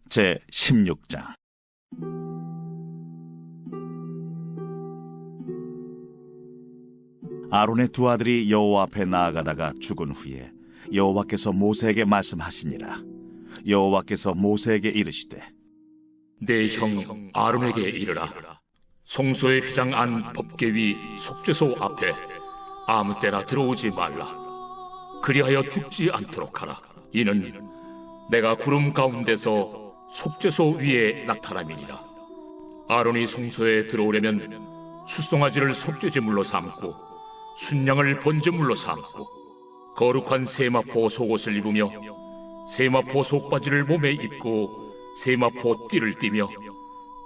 제 16장. 아론의 두 아들이 여호와 앞에 나아가다가 죽은 후에 여호와께서 모세에게 말씀하시니라. 여호와께서 모세에게 이르시되, 내 형 아론에게 이르라. 성소의 휘장 안 법궤 위 속죄소 앞에 아무 때나 들어오지 말라. 그리하여 죽지 않도록 하라. 이는 내가 구름 가운데서 속죄소 위에 나타남이니라. 아론이 성소에 들어오려면 숫송아지를 속죄제물로 삼고 순양을 번제물로 삼고 거룩한 세마포 속옷을 입으며 세마포 속바지를 몸에 입고 세마포 띠를 띠며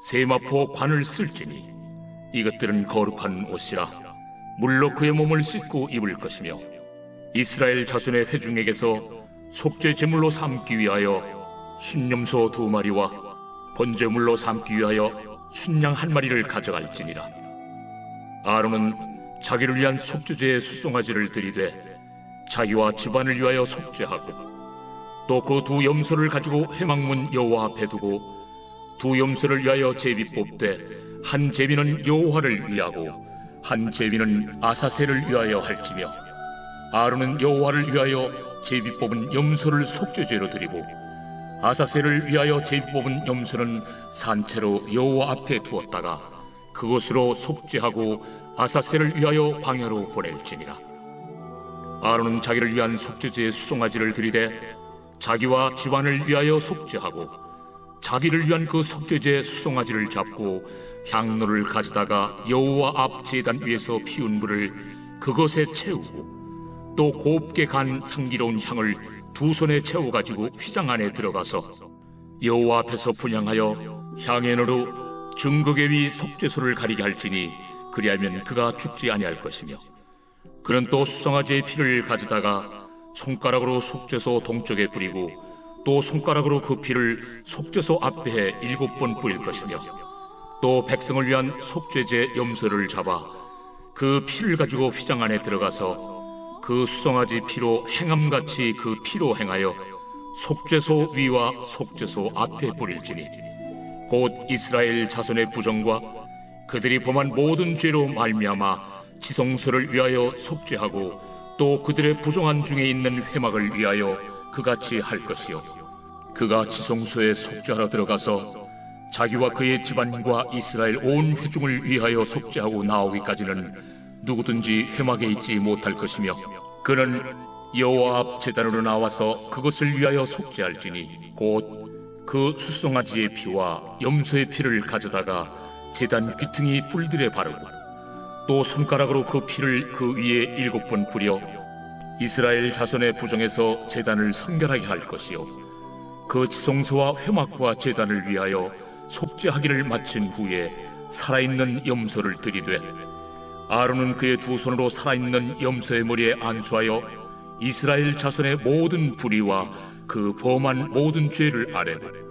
세마포 관을 쓸지니 이것들은 거룩한 옷이라 물로 그의 몸을 씻고 입을 것이며 이스라엘 자손의 회중에게서 속죄 제물로 삼기 위하여 순염소 2마리와 번제물로 삼기 위하여 순양 1마리를 가져갈지니라. 아론은 자기를 위한 속죄제의 숫송아지를 들이되 자기와 집안을 위하여 속죄하고 또 그 두 염소를 가지고 회막문 여호와 앞에 두고 두 염소를 위하여 제비 뽑되 한 제비는 여호와를 위하고 한 제비는 아사셀을 위하여 할지며 아론은 여호와를 위하여 제비 뽑은 염소를 속죄제로 드리고 아사셀을 위하여 제비 뽑은 염소는 산채로 여호와 앞에 두었다가 그곳으로 속죄하고 아사셀을 위하여 광야로 보낼지니라. 아론은 자기를 위한 속죄제의 수송아지를 드리되 자기와 집안을 위하여 속죄하고 자기를 위한 그 속죄제 수송아지를 잡고 향로를 가져다가 여호와 앞 제단 위에서 피운 불을 그것에 채우고 또 곱게 간 향기로운 향을 두 손에 채워가지고 휘장 안에 들어가서 여호와 앞에서 분향하여 향연으로 증거궤 위 속죄소를 가리게 할지니 그리하면 그가 죽지 아니할 것이며 그는 또 수송아지의 피를 가져다가 손가락으로 속죄소 동쪽에 뿌리고 또 손가락으로 그 피를 속죄소 앞에 7번 뿌릴 것이며 또 백성을 위한 속죄제 염소를 잡아 그 피를 가지고 휘장 안에 들어가서 그 수송아지 피로 행함같이 그 피로 행하여 속죄소 위와 속죄소 앞에 뿌릴지니 곧 이스라엘 자손의 부정과 그들이 범한 모든 죄로 말미암아 지성소를 위하여 속죄하고 또 그들의 부정한 중에 있는 회막을 위하여 그같이 할 것이요 그가 지성소에 속죄하러 들어가서 자기와 그의 집안과 이스라엘 온 회중을 위하여 속죄하고 나오기까지는 누구든지 회막에 있지 못할 것이며 그는 여호와 앞 제단으로 나와서 그것을 위하여 속죄할지니 곧 그 수송아지의 피와 염소의 피를 가져다가 제단 귀퉁이 뿔들에 바르고 또 손가락으로 그 피를 그 위에 7번 뿌려 이스라엘 자손의 부정에서 제단을 성결하게 할 것이요 그 지성소와 회막과 제단을 위하여 속죄하기를 마친 후에 살아있는 염소를 들이되 아론은 그의 두 손으로 살아있는 염소의 머리에 안수하여 이스라엘 자손의 모든 불의와 그 범한 모든 죄를 아뢰고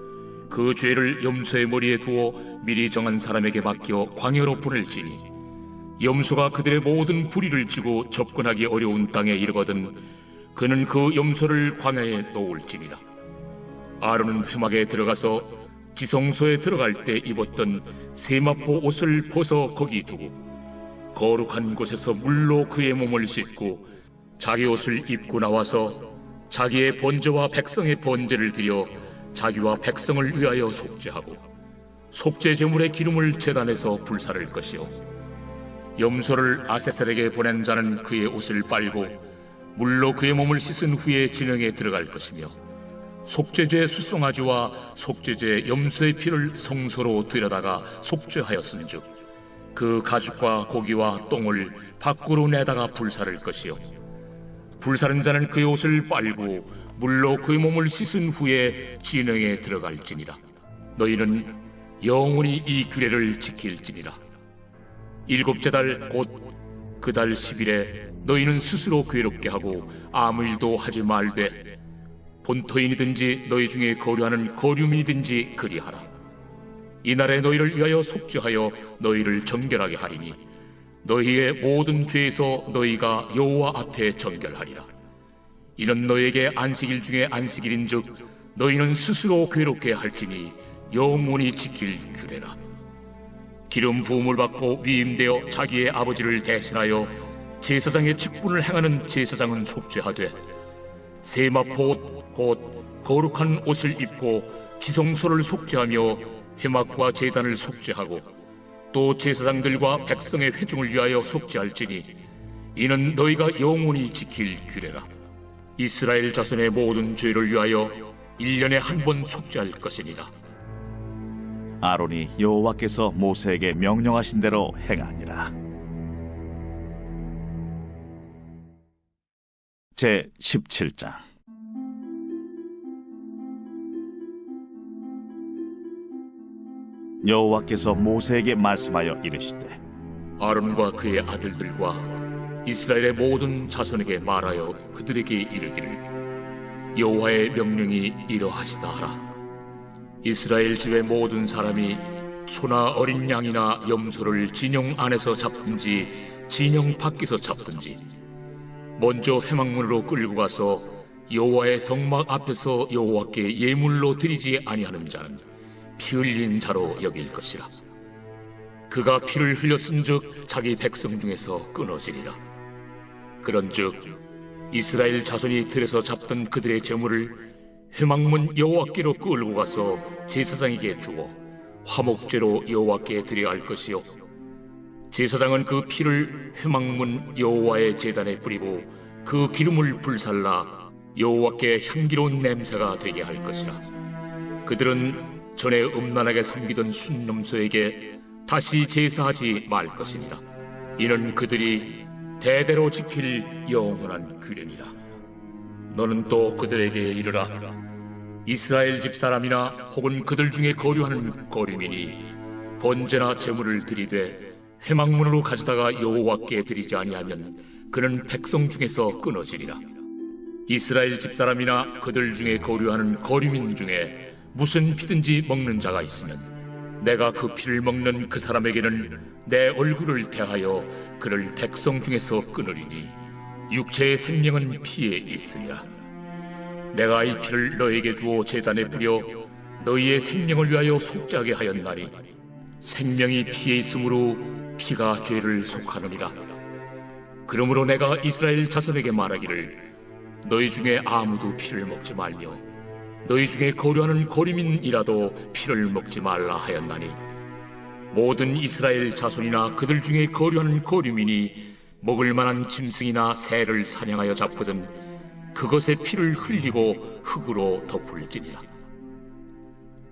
그 죄를 염소의 머리에 두어 미리 정한 사람에게 맡겨 광야로 보낼지니 염소가 그들의 모든 불의를 지고 접근하기 어려운 땅에 이르거든 그는 그 염소를 광야에 놓을지니라. 아론은 회막에 들어가서 지성소에 들어갈 때 입었던 세마포 옷을 벗어 거기 두고 거룩한 곳에서 물로 그의 몸을 씻고 자기 옷을 입고 나와서 자기의 번제와 백성의 번제를 드려 자기와 백성을 위하여 속죄하고 속죄 제물의 기름을 제단에서 불사를 것이요 염소를 아세셀에게 보낸 자는 그의 옷을 빨고 물로 그의 몸을 씻은 후에 진영에 들어갈 것이며 속죄제 숫송아지와 속죄제 염소의 피를 성소로 들여다가 속죄하였은즉 그 가죽과 고기와 똥을 밖으로 내다가 불사를 것이요 불사른 자는 그의 옷을 빨고 물로 그의 몸을 씻은 후에 진영에 들어갈지니라. 너희는 영원히 이 규례를 지킬지니라. 7째 달 곧 그 달 10일에 너희는 스스로 괴롭게 하고 아무 일도 하지 말되 본토인이든지 너희 중에 거류하는 거류민이든지 그리하라. 이날에 너희를 위하여 속죄하여 너희를 정결하게 하리니 너희의 모든 죄에서 너희가 여호와 앞에 정결하리라. 이는 너희에게 안식일 중에 안식일인즉 너희는 스스로 괴롭게 할지니 영원히 지킬 규례라. 기름 부음을 받고 위임되어 자기의 아버지를 대신하여 제사장의 직분을 행하는 제사장은 속죄하되, 세마포 곧 거룩한 옷을 입고 지성소를 속죄하며 회막과 제단을 속죄하고 또 제사장들과 백성의 회중을 위하여 속죄할지니 이는 너희가 영원히 지킬 규례라. 이스라엘 자손의 모든 죄를 위하여 1년에 한 번 속죄할 것이니라. 아론이 여호와께서 모세에게 명령하신 대로 행하니라. 제 17장. 여호와께서 모세에게 말씀하여 이르시되, 아론과 그의 아들들과 이스라엘의 모든 자손에게 말하여 그들에게 이르기를, 여호와의 명령이 이러하시다 하라. 이스라엘 집의 모든 사람이 소나 어린 양이나 염소를 진영 안에서 잡든지 진영 밖에서 잡든지 먼저 회막문으로 끌고 가서 여호와의 성막 앞에서 여호와께 예물로 드리지 아니하는 자는 피 흘린 자로 여길 것이라. 그가 피를 흘렸은즉 자기 백성 중에서 끊어지리라. 그런즉 이스라엘 자손이 들에서 잡던 그들의 제물을 회막문 여호와께로 끌고 가서 제사장에게 주어 화목제로 여호와께 드려야 할 것이요, 제사장은 그 피를 회막문 여호와의 제단에 뿌리고 그 기름을 불살라 여호와께 향기로운 냄새가 되게 할 것이라. 그들은 전에 음란하게 섬기던 순념소에게 다시 제사하지 말 것이니라. 이는 그들이 대대로 지킬 영원한 규례니라. 너는 또 그들에게 이르라. 이스라엘 집 사람이나 혹은 그들 중에 거류하는 거류민이 번제나 제물을 드리되 회막문으로 가져다가 여호와께 드리지 아니하면 그는 백성 중에서 끊어지리라. 이스라엘 집 사람이나 그들 중에 거류하는 거류민 중에 무슨 피든지 먹는 자가 있으면 내가 그 피를 먹는 그 사람에게는 내 얼굴을 대하여 그를 백성 중에서 끊으리니 육체의 생명은 피에 있으리라. 내가 이 피를 너에게 주어 제단에 뿌려 너희의 생명을 위하여 속죄하게 하였나니 생명이 피에 있으므로 피가 죄를 속하느니라. 그러므로 내가 이스라엘 자손에게 말하기를, 너희 중에 아무도 피를 먹지 말며 너희 중에 거류하는 거류민이라도 피를 먹지 말라 하였나니, 모든 이스라엘 자손이나 그들 중에 거류하는 거류민이 먹을 만한 짐승이나 새를 사냥하여 잡거든 그것의 피를 흘리고 흙으로 덮을지니라.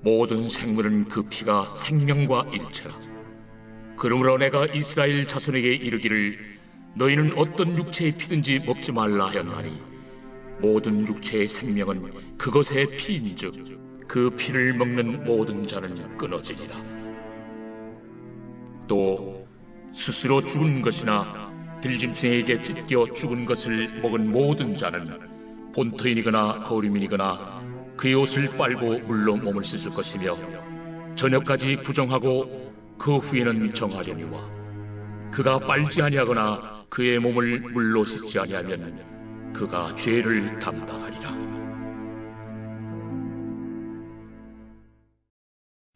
모든 생물은 그 피가 생명과 일체라. 그러므로 내가 이스라엘 자손에게 이르기를, 너희는 어떤 육체의 피든지 먹지 말라 하였나니 모든 육체의 생명은 그것의 피인즉 그 피를 먹는 모든 자는 끊어지리라. 또 스스로 죽은 것이나 들짐승에게 찢겨 죽은 것을 먹은 모든 자는 본토인이거나 거류민이거나 그의 옷을 빨고 물로 몸을 씻을 것이며 저녁까지 구정하고 그 후에는 정하려니와, 그가 빨지 아니하거나 그의 몸을 물로 씻지 아니하면 그가 죄를 담당하리라.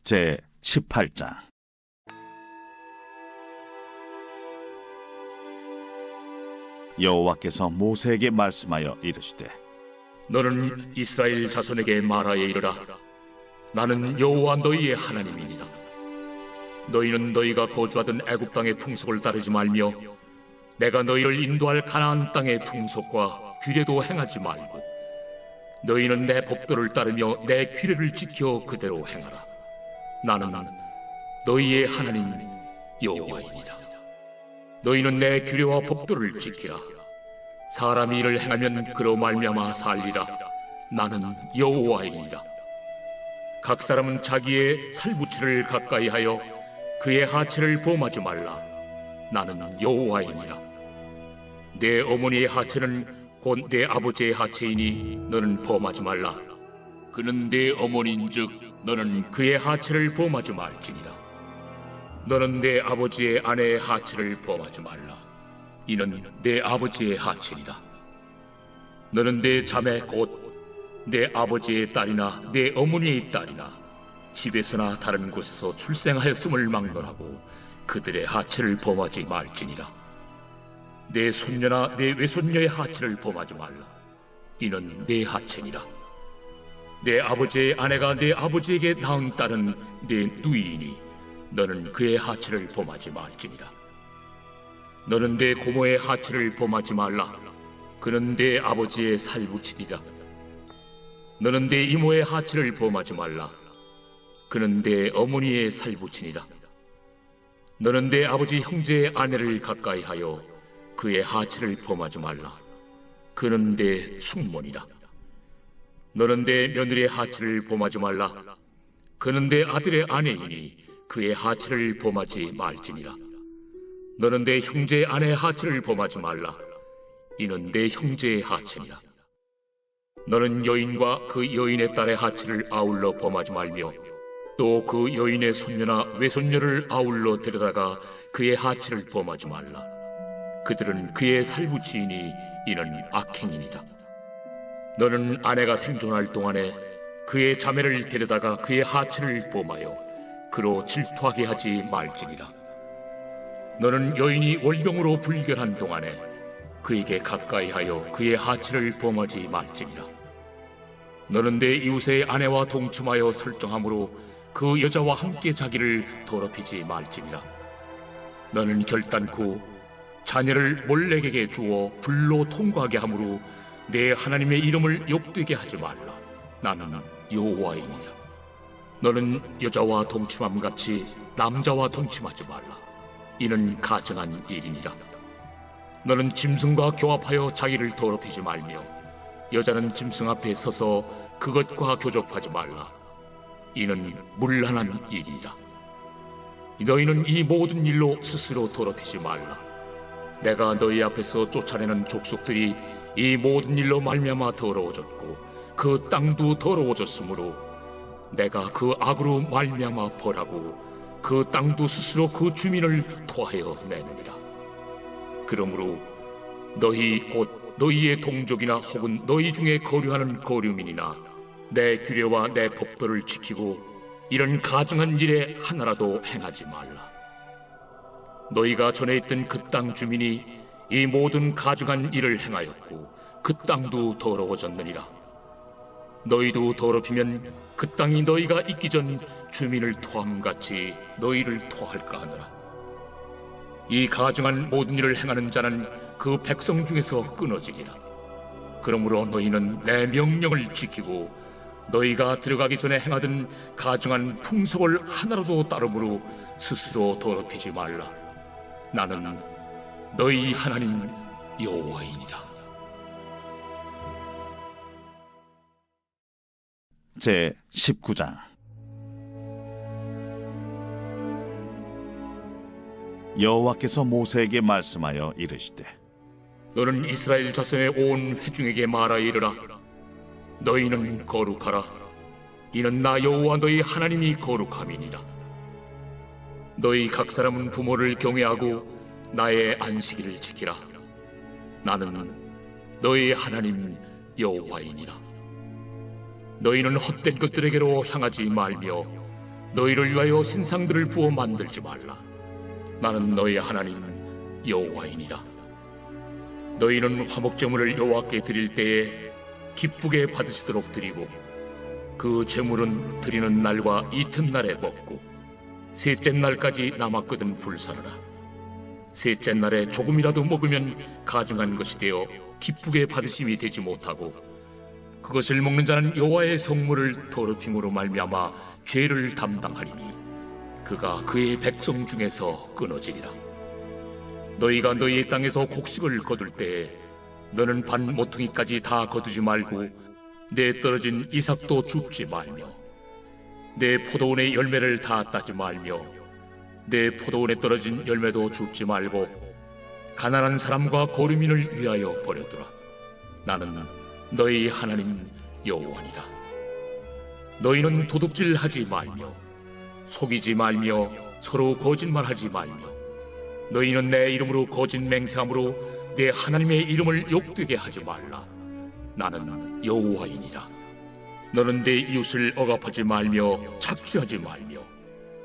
제 18장. 여호와께서 모세에게 말씀하여 이르시되, 너는 이스라엘 자손에게 말하여 이르라. 나는 여호와 너희의 하나님이니라. 너희는 너희가 거주하던 애굽 땅의 풍속을 따르지 말며 내가 너희를 인도할 가나안 땅의 풍속과 규례도 행하지 말고 너희는 내 법도를 따르며 내 규례를 지켜 그대로 행하라. 나는 너희의 하나님 여호와이니라. 너희는 내 규례와 법도를 지키라. 사람이 이를 행하면 그로 말미암아 살리라. 나는 여호와이니라. 각 사람은 자기의 살부채를 가까이 하여 그의 하체를 범하지 말라. 나는 여호와이니라. 내 어머니의 하체는 곧 내 아버지의 하체이니 너는 범하지 말라. 그는 내 어머니인즉 너는 그의 하체를 범하지 말지니라. 너는 내 아버지의 아내의 하체를 범하지 말라. 이는 내 아버지의 하체니라. 너는 내 자매 곧 내 아버지의 딸이나 내 어머니의 딸이나 집에서나 다른 곳에서 출생하였음을 막론하고 그들의 하체를 범하지 말지니라. 내 손녀나 내 외손녀의 하체를 범하지 말라. 이는 내 하체니라. 내 아버지의 아내가 내 아버지에게 낳은 딸은 내 누이이니 너는 그의 하체를 범하지 말지니라. 너는 내 고모의 하체를 범하지 말라. 그는 내 아버지의 살붙이니라. 너는 내 이모의 하체를 범하지 말라. 그는 내 어머니의 살붙이니라. 너는 내 아버지 형제의 아내를 가까이하여 그의 하체를 범하지 말라. 그는 내 숙모니라. 너는 내 며느리의 하체를 범하지 말라. 그는 내 아들의 아내이니 그의 하체를 범하지 말지니라. 너는 내 형제의 아내의 하체를 범하지 말라. 이는 내 형제의 하체니라. 너는 여인과 그 여인의 딸의 하체를 아울러 범하지 말며 또 그 여인의 손녀나 외손녀를 아울러 데려다가 그의 하체를 범하지 말라. 그들은 그의 살붙이이니 이는 악행이니라. 너는 아내가 생존할 동안에 그의 자매를 데려다가 그의 하체를 범하여 그로 질투하게 하지 말지니라. 너는 여인이 월경으로 불결한 동안에 그에게 가까이하여 그의 하체를 범하지 말지니라. 너는 내 이웃의 아내와 동침하여 설정함으로 그 여자와 함께 자기를 더럽히지 말지니라. 너는 결단코 자녀를 몰렉에게 주어 불로 통과하게 함으로 내 하나님의 이름을 욕되게 하지 말라. 나는 여호와이니라. 너는 여자와 동침함같이 남자와 동침하지 말라. 이는 가증한 일이니라. 너는 짐승과 교합하여 자기를 더럽히지 말며 여자는 짐승 앞에 서서 그것과 교접하지 말라. 이는 문란한 일이라. 너희는 이 모든 일로 스스로 더럽히지 말라. 내가 너희 앞에서 쫓아내는 족속들이 이 모든 일로 말미암아 더러워졌고 그 땅도 더러워졌으므로 내가 그 악으로 말미암아 벌하고 그 땅도 스스로 그 주민을 토하여 내느니라. 그러므로 너희 곧 너희의 동족이나 혹은 너희 중에 거류하는 거류민이나 내 규례와 내 법도를 지키고 이런 가증한 일에 하나라도 행하지 말라. 너희가 전에 있던 그 땅 주민이 이 모든 가증한 일을 행하였고 그 땅도 더러워졌느니라. 너희도 더럽히면 그 땅이 너희가 있기 전 주민을 토함같이 너희를 토할까 하느라. 이 가증한 모든 일을 행하는 자는 그 백성 중에서 끊어지리라. 그러므로 너희는 내 명령을 지키고 너희가 들어가기 전에 행하던 가증한 풍속을 하나라도 따름으로 스스로 더럽히지 말라. 나는 너희 하나님 여호와이니라. 제 19장. 여호와께서 모세에게 말씀하여 이르시되 너는 이스라엘 자손의 온 회중에게 말하여 이르라. 너희는 거룩하라. 이는 나 여호와 너희 하나님이 거룩함이니라. 너희 각 사람은 부모를 경외하고 나의 안식일을 지키라. 나는 너희 하나님 여호와이니라. 너희는 헛된 것들에게로 향하지 말며 너희를 위하여 신상들을 부어 만들지 말라. 나는 너희 하나님 여호와이니라. 너희는 화목제물을 여호와께 드릴 때에 기쁘게 받으시도록 드리고 그 제물은 드리는 날과 이튿날에 먹고 셋째 날까지 남았거든 불사르라. 셋째 날에 조금이라도 먹으면 가증한 것이 되어 기쁘게 받으심이 되지 못하고 그것을 먹는 자는 여호와의 성물을 더럽힘으로 말미암아 죄를 담당하리니 그가 그의 백성 중에서 끊어지리라. 너희가 너희의 땅에서 곡식을 거둘 때에 너는 반 모퉁이까지 다 거두지 말고 내 떨어진 이삭도 줍지 말며 내 포도원의 열매를 다 따지 말며 내 포도원에 떨어진 열매도 줍지 말고 가난한 사람과 거류민을 위하여 버려두라. 나는 너희 하나님 여호와니라. 너희는 도둑질하지 말며 속이지 말며 서로 거짓말하지 말며 너희는 내 이름으로 거짓 맹세함으로 내 하나님의 이름을 욕되게 하지 말라. 나는 여호와이니라. 너는 내 이웃을 억압하지 말며 착취하지 말며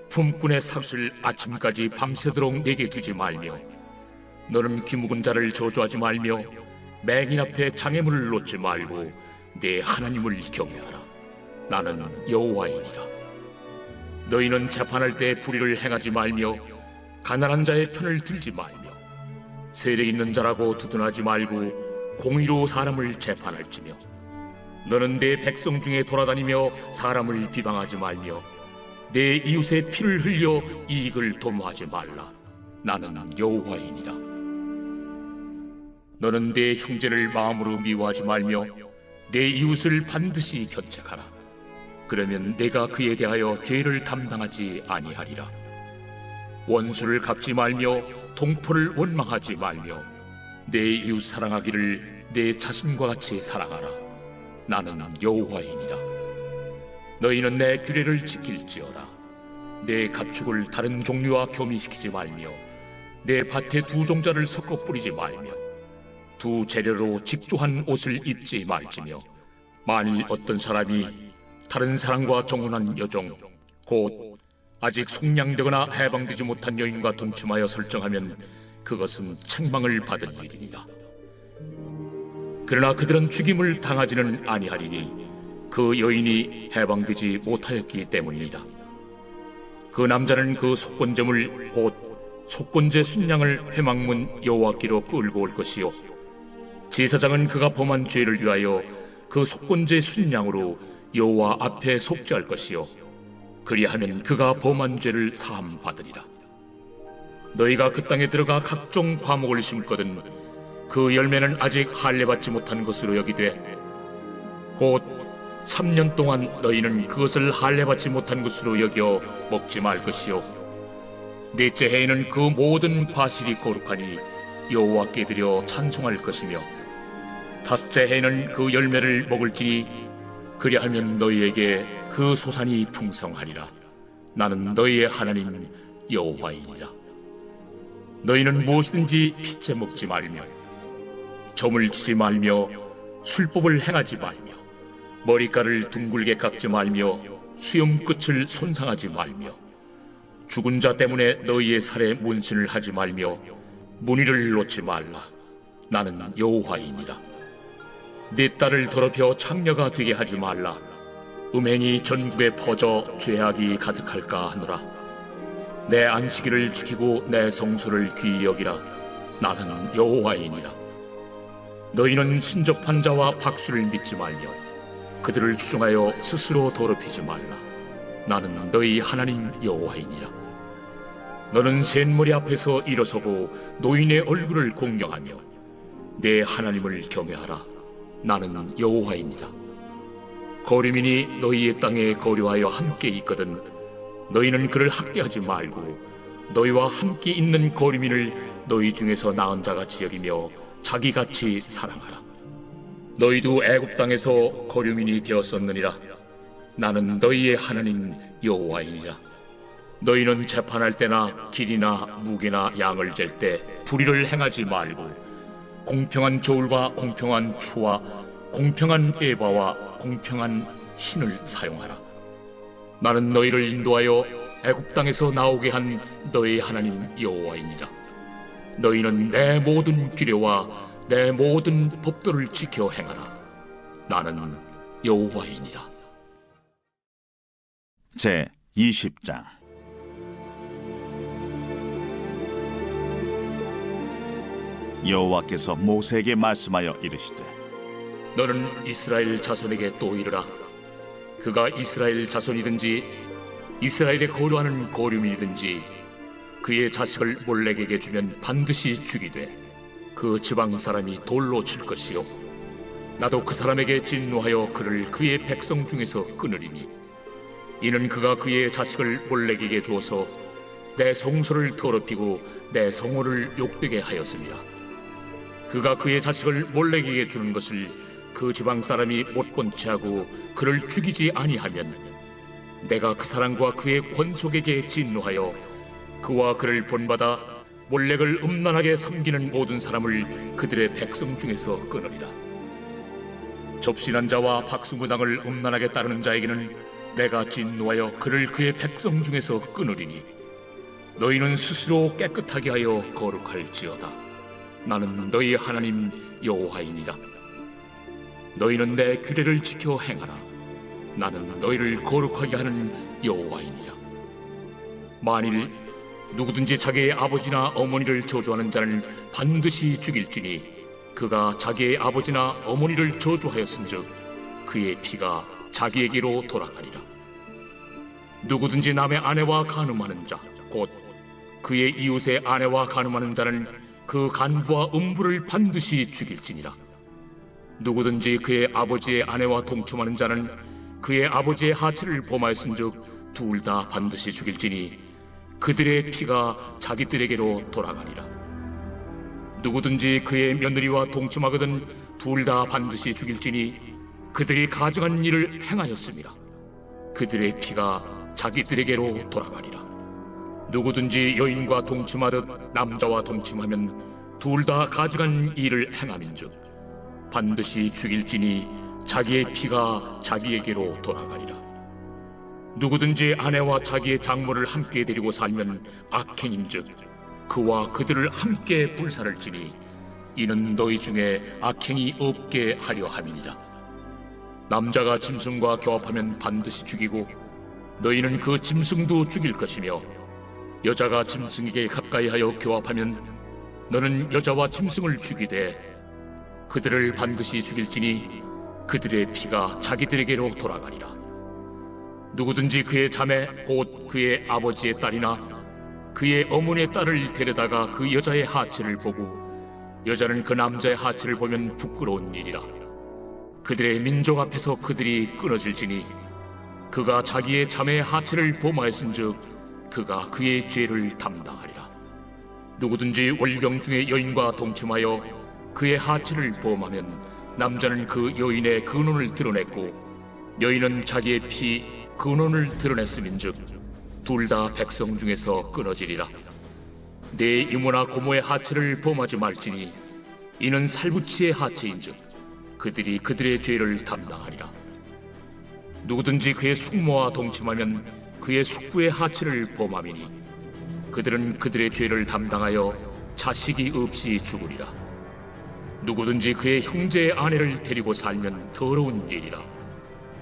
품꾼의 삭을 아침까지 밤새도록 내게 두지 말며 너는 귀묵은 자를 저주하지 말며 맹인 앞에 장애물을 놓지 말고 내 하나님을 경외하라. 나는 여호와이니라. 너희는 재판할 때 불의를 행하지 말며 가난한 자의 편을 들지 말며 세력 있는 자라고 두둔하지 말고 공의로 사람을 재판할지며 너는 내 백성 중에 돌아다니며 사람을 비방하지 말며 내 이웃의 피를 흘려 이익을 도모하지 말라. 나는 여호와이니라. 너는 내 형제를 마음으로 미워하지 말며 내 이웃을 반드시 견책하라. 그러면 내가 그에 대하여 죄를 담당하지 아니하리라. 원수를 갚지 말며 동포를 원망하지 말며 내 이웃 사랑하기를 내 자신과 같이 사랑하라. 나는 여호와이니라. 너희는 내 규례를 지킬지어다. 내 가축을 다른 종류와 교미시키지 말며 내 밭에 두 종자를 섞어 뿌리지 말며 두 재료로 직조한 옷을 입지 말지며 만일 어떤 사람이 다른 사람과 정혼한 여종 곧 아직 속량되거나 해방되지 못한 여인과 동침하여 설정하면 그것은 책망을 받을 일이니라. 그러나 그들은 죽임을 당하지는 아니하리니 그 여인이 해방되지 못하였기 때문이니라. 그 남자는 그 속건제물 곧 속건제 순양을 회막문 여호와께로 끌고 올 것이요 제사장은 그가 범한 죄를 위하여 그 속건제 순양으로 여호와 앞에 속죄할 것이요 그리하면 그가 범한 죄를 사함 받으리라. 너희가 그 땅에 들어가 각종 과목을 심거든 그 열매는 아직 할례받지 못한 것으로 여기되 곧 3년 동안 너희는 그것을 할례받지 못한 것으로 여겨 먹지 말 것이요 넷째 해에는 그 모든 과실이 거룩하니 여호와께 드려 찬송할 것이며 다섯째 해에는 그 열매를 먹을지니 그리하면 너희에게 그 소산이 풍성하리라. 나는 너희의 하나님 여호와이니라. 너희는 무엇이든지 피째 먹지 말며 점을 치지 말며 술법을 행하지 말며 머리카락을 둥글게 깎지 말며 수염 끝을 손상하지 말며 죽은 자 때문에 너희의 살에 문신을 하지 말며 문의를 놓지 말라. 나는 여호와이니라. 네 딸을 더럽혀 창녀가 되게 하지 말라. 음행이 전국에 퍼져 죄악이 가득할까 하노라. 내 안식일을 지키고 내 성소를 귀히 여기라. 나는 여호와이니라. 너희는 신접한 자와 박수를 믿지 말며 그들을 추종하여 스스로 더럽히지 말라. 나는 너희 하나님 여호와이니라. 너는 셋머리 앞에서 일어서고 노인의 얼굴을 공경하며 내 하나님을 경외하라. 나는 여호와이니라. 거류민이 너희의 땅에 거류하여 함께 있거든 너희는 그를 학대하지 말고 너희와 함께 있는 거류민을 너희 중에서 나은 자같이 여기며 자기같이 사랑하라. 너희도 애굽 땅에서 거류민이 되었었느니라. 나는 너희의 하나님 여호와이니라. 너희는 재판할 때나 길이나 무게나 양을 잴 때 불의를 행하지 말고 공평한 저울과 공평한 추와 공평한 에바와 공평한 흰을 사용하라. 나는 너희를 인도하여 애굽 땅에서 나오게 한 너희 하나님 여호와이니라. 너희는 내 모든 규례와 내 모든 법도를 지켜 행하라. 나는 여호와이니라. 제 20장. 여호와께서 모세에게 말씀하여 이르시되 너는 이스라엘 자손에게 또 이르라. 그가 이스라엘 자손이든지 이스라엘에 거류하는 거류민이든지 그의 자식을 몰렉에게 주면 반드시 죽이되 그 지방 사람이 돌로 칠 것이요 나도 그 사람에게 진노하여 그를 그의 백성 중에서 끊으리니 이는 그가 그의 자식을 몰렉에게 주어서 내 성소를 더럽히고 내 성호를 욕되게 하였습니다. 그가 그의 자식을 몰렉에게 주는 것을 그 지방 사람이 못 본 채하고 그를 죽이지 아니하면 내가 그 사람과 그의 권속에게 진노하여 그와 그를 본받아 몰렉을 음란하게 섬기는 모든 사람을 그들의 백성 중에서 끊으리라. 접신한 자와 박수무당을 음란하게 따르는 자에게는 내가 진노하여 그를 그의 백성 중에서 끊으리니 너희는 스스로 깨끗하게 하여 거룩할지어다. 나는 너희 하나님 여호와이니라. 너희는 내 규례를 지켜 행하라. 나는 너희를 거룩하게 하는 여호와이니라. 만일 누구든지 자기의 아버지나 어머니를 저주하는 자는 반드시 죽일지니 그가 자기의 아버지나 어머니를 저주하였은즉 그의 피가 자기에게로 돌아가리라. 누구든지 남의 아내와 간음하는 자 곧 그의 이웃의 아내와 간음하는 자는 그 간부와 음부를 반드시 죽일지니라. 누구든지 그의 아버지의 아내와 동침하는 자는 그의 아버지의 하체를 범하였은즉 둘 다 반드시 죽일지니 그들의 피가 자기들에게로 돌아가리라. 누구든지 그의 며느리와 동침하거든 둘 다 반드시 죽일지니 그들이 가증한 일을 행하였습니다. 그들의 피가 자기들에게로 돌아가리라. 누구든지 여인과 동침하듯 남자와 동침하면 둘 다 가증한 일을 행함인즉 반드시 죽일지니 자기의 피가 자기에게로 돌아가리라. 누구든지 아내와 자기의 장모를 함께 데리고 살면 악행인즉 그와 그들을 함께 불살을지니 이는 너희 중에 악행이 없게 하려 함이니라. 남자가 짐승과 교합하면 반드시 죽이고 너희는 그 짐승도 죽일 것이며 여자가 짐승에게 가까이하여 교합하면 너는 여자와 짐승을 죽이되 그들을 반드시 죽일지니 그들의 피가 자기들에게로 돌아가리라. 누구든지 그의 자매 곧 그의 아버지의 딸이나 그의 어머니의 딸을 데려다가 그 여자의 하체를 보고 여자는 그 남자의 하체를 보면 부끄러운 일이라. 그들의 민족 앞에서 그들이 끊어질지니 그가 자기의 자매의 하체를 범하였은즉 그가 그의 죄를 담당하리라. 누구든지 월경 중에 여인과 동침하여 그의 하체를 범하면 남자는 그 여인의 근원을 드러냈고 여인은 자기의 피 근원을 드러냈음인즉 둘 다 백성 중에서 끊어지리라. 내 이모나 고모의 하체를 범하지 말지니 이는 살부치의 하체인즉 그들이 그들의 죄를 담당하리라. 누구든지 그의 숙모와 동침하면 그의 숙부의 하체를 범함이니 그들은 그들의 죄를 담당하여 자식이 없이 죽으리라. 누구든지 그의 형제의 아내를 데리고 살면 더러운 일이라.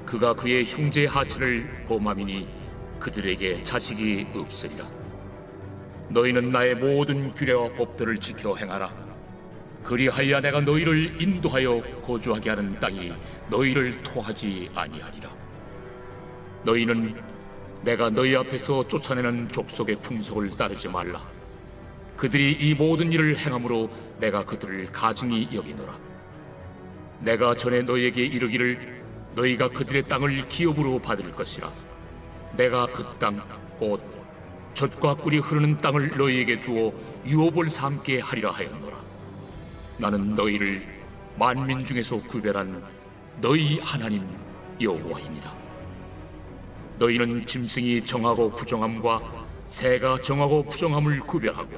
그가 그의 형제의 하체를 범함이니 그들에게 자식이 없으리라. 너희는 나의 모든 규례와 법들을 지켜 행하라. 그리하여 내가 너희를 인도하여 거주하게 하는 땅이 너희를 토하지 아니하리라. 너희는 내가 너희 앞에서 쫓아내는 족속의 풍속을 따르지 말라. 그들이 이 모든 일을 행함으로 내가 그들을 가증히 여기노라. 내가 전에 너희에게 이르기를 너희가 그들의 땅을 기업으로 받을 것이라. 내가 그 땅 곧 젖과 꿀이 흐르는 땅을 너희에게 주어 유업을 삼게 하리라 하였노라. 나는 너희를 만민 중에서 구별한 너희 하나님 여호와이니라. 너희는 짐승이 정하고 부정함과 새가 정하고 부정함을 구별하고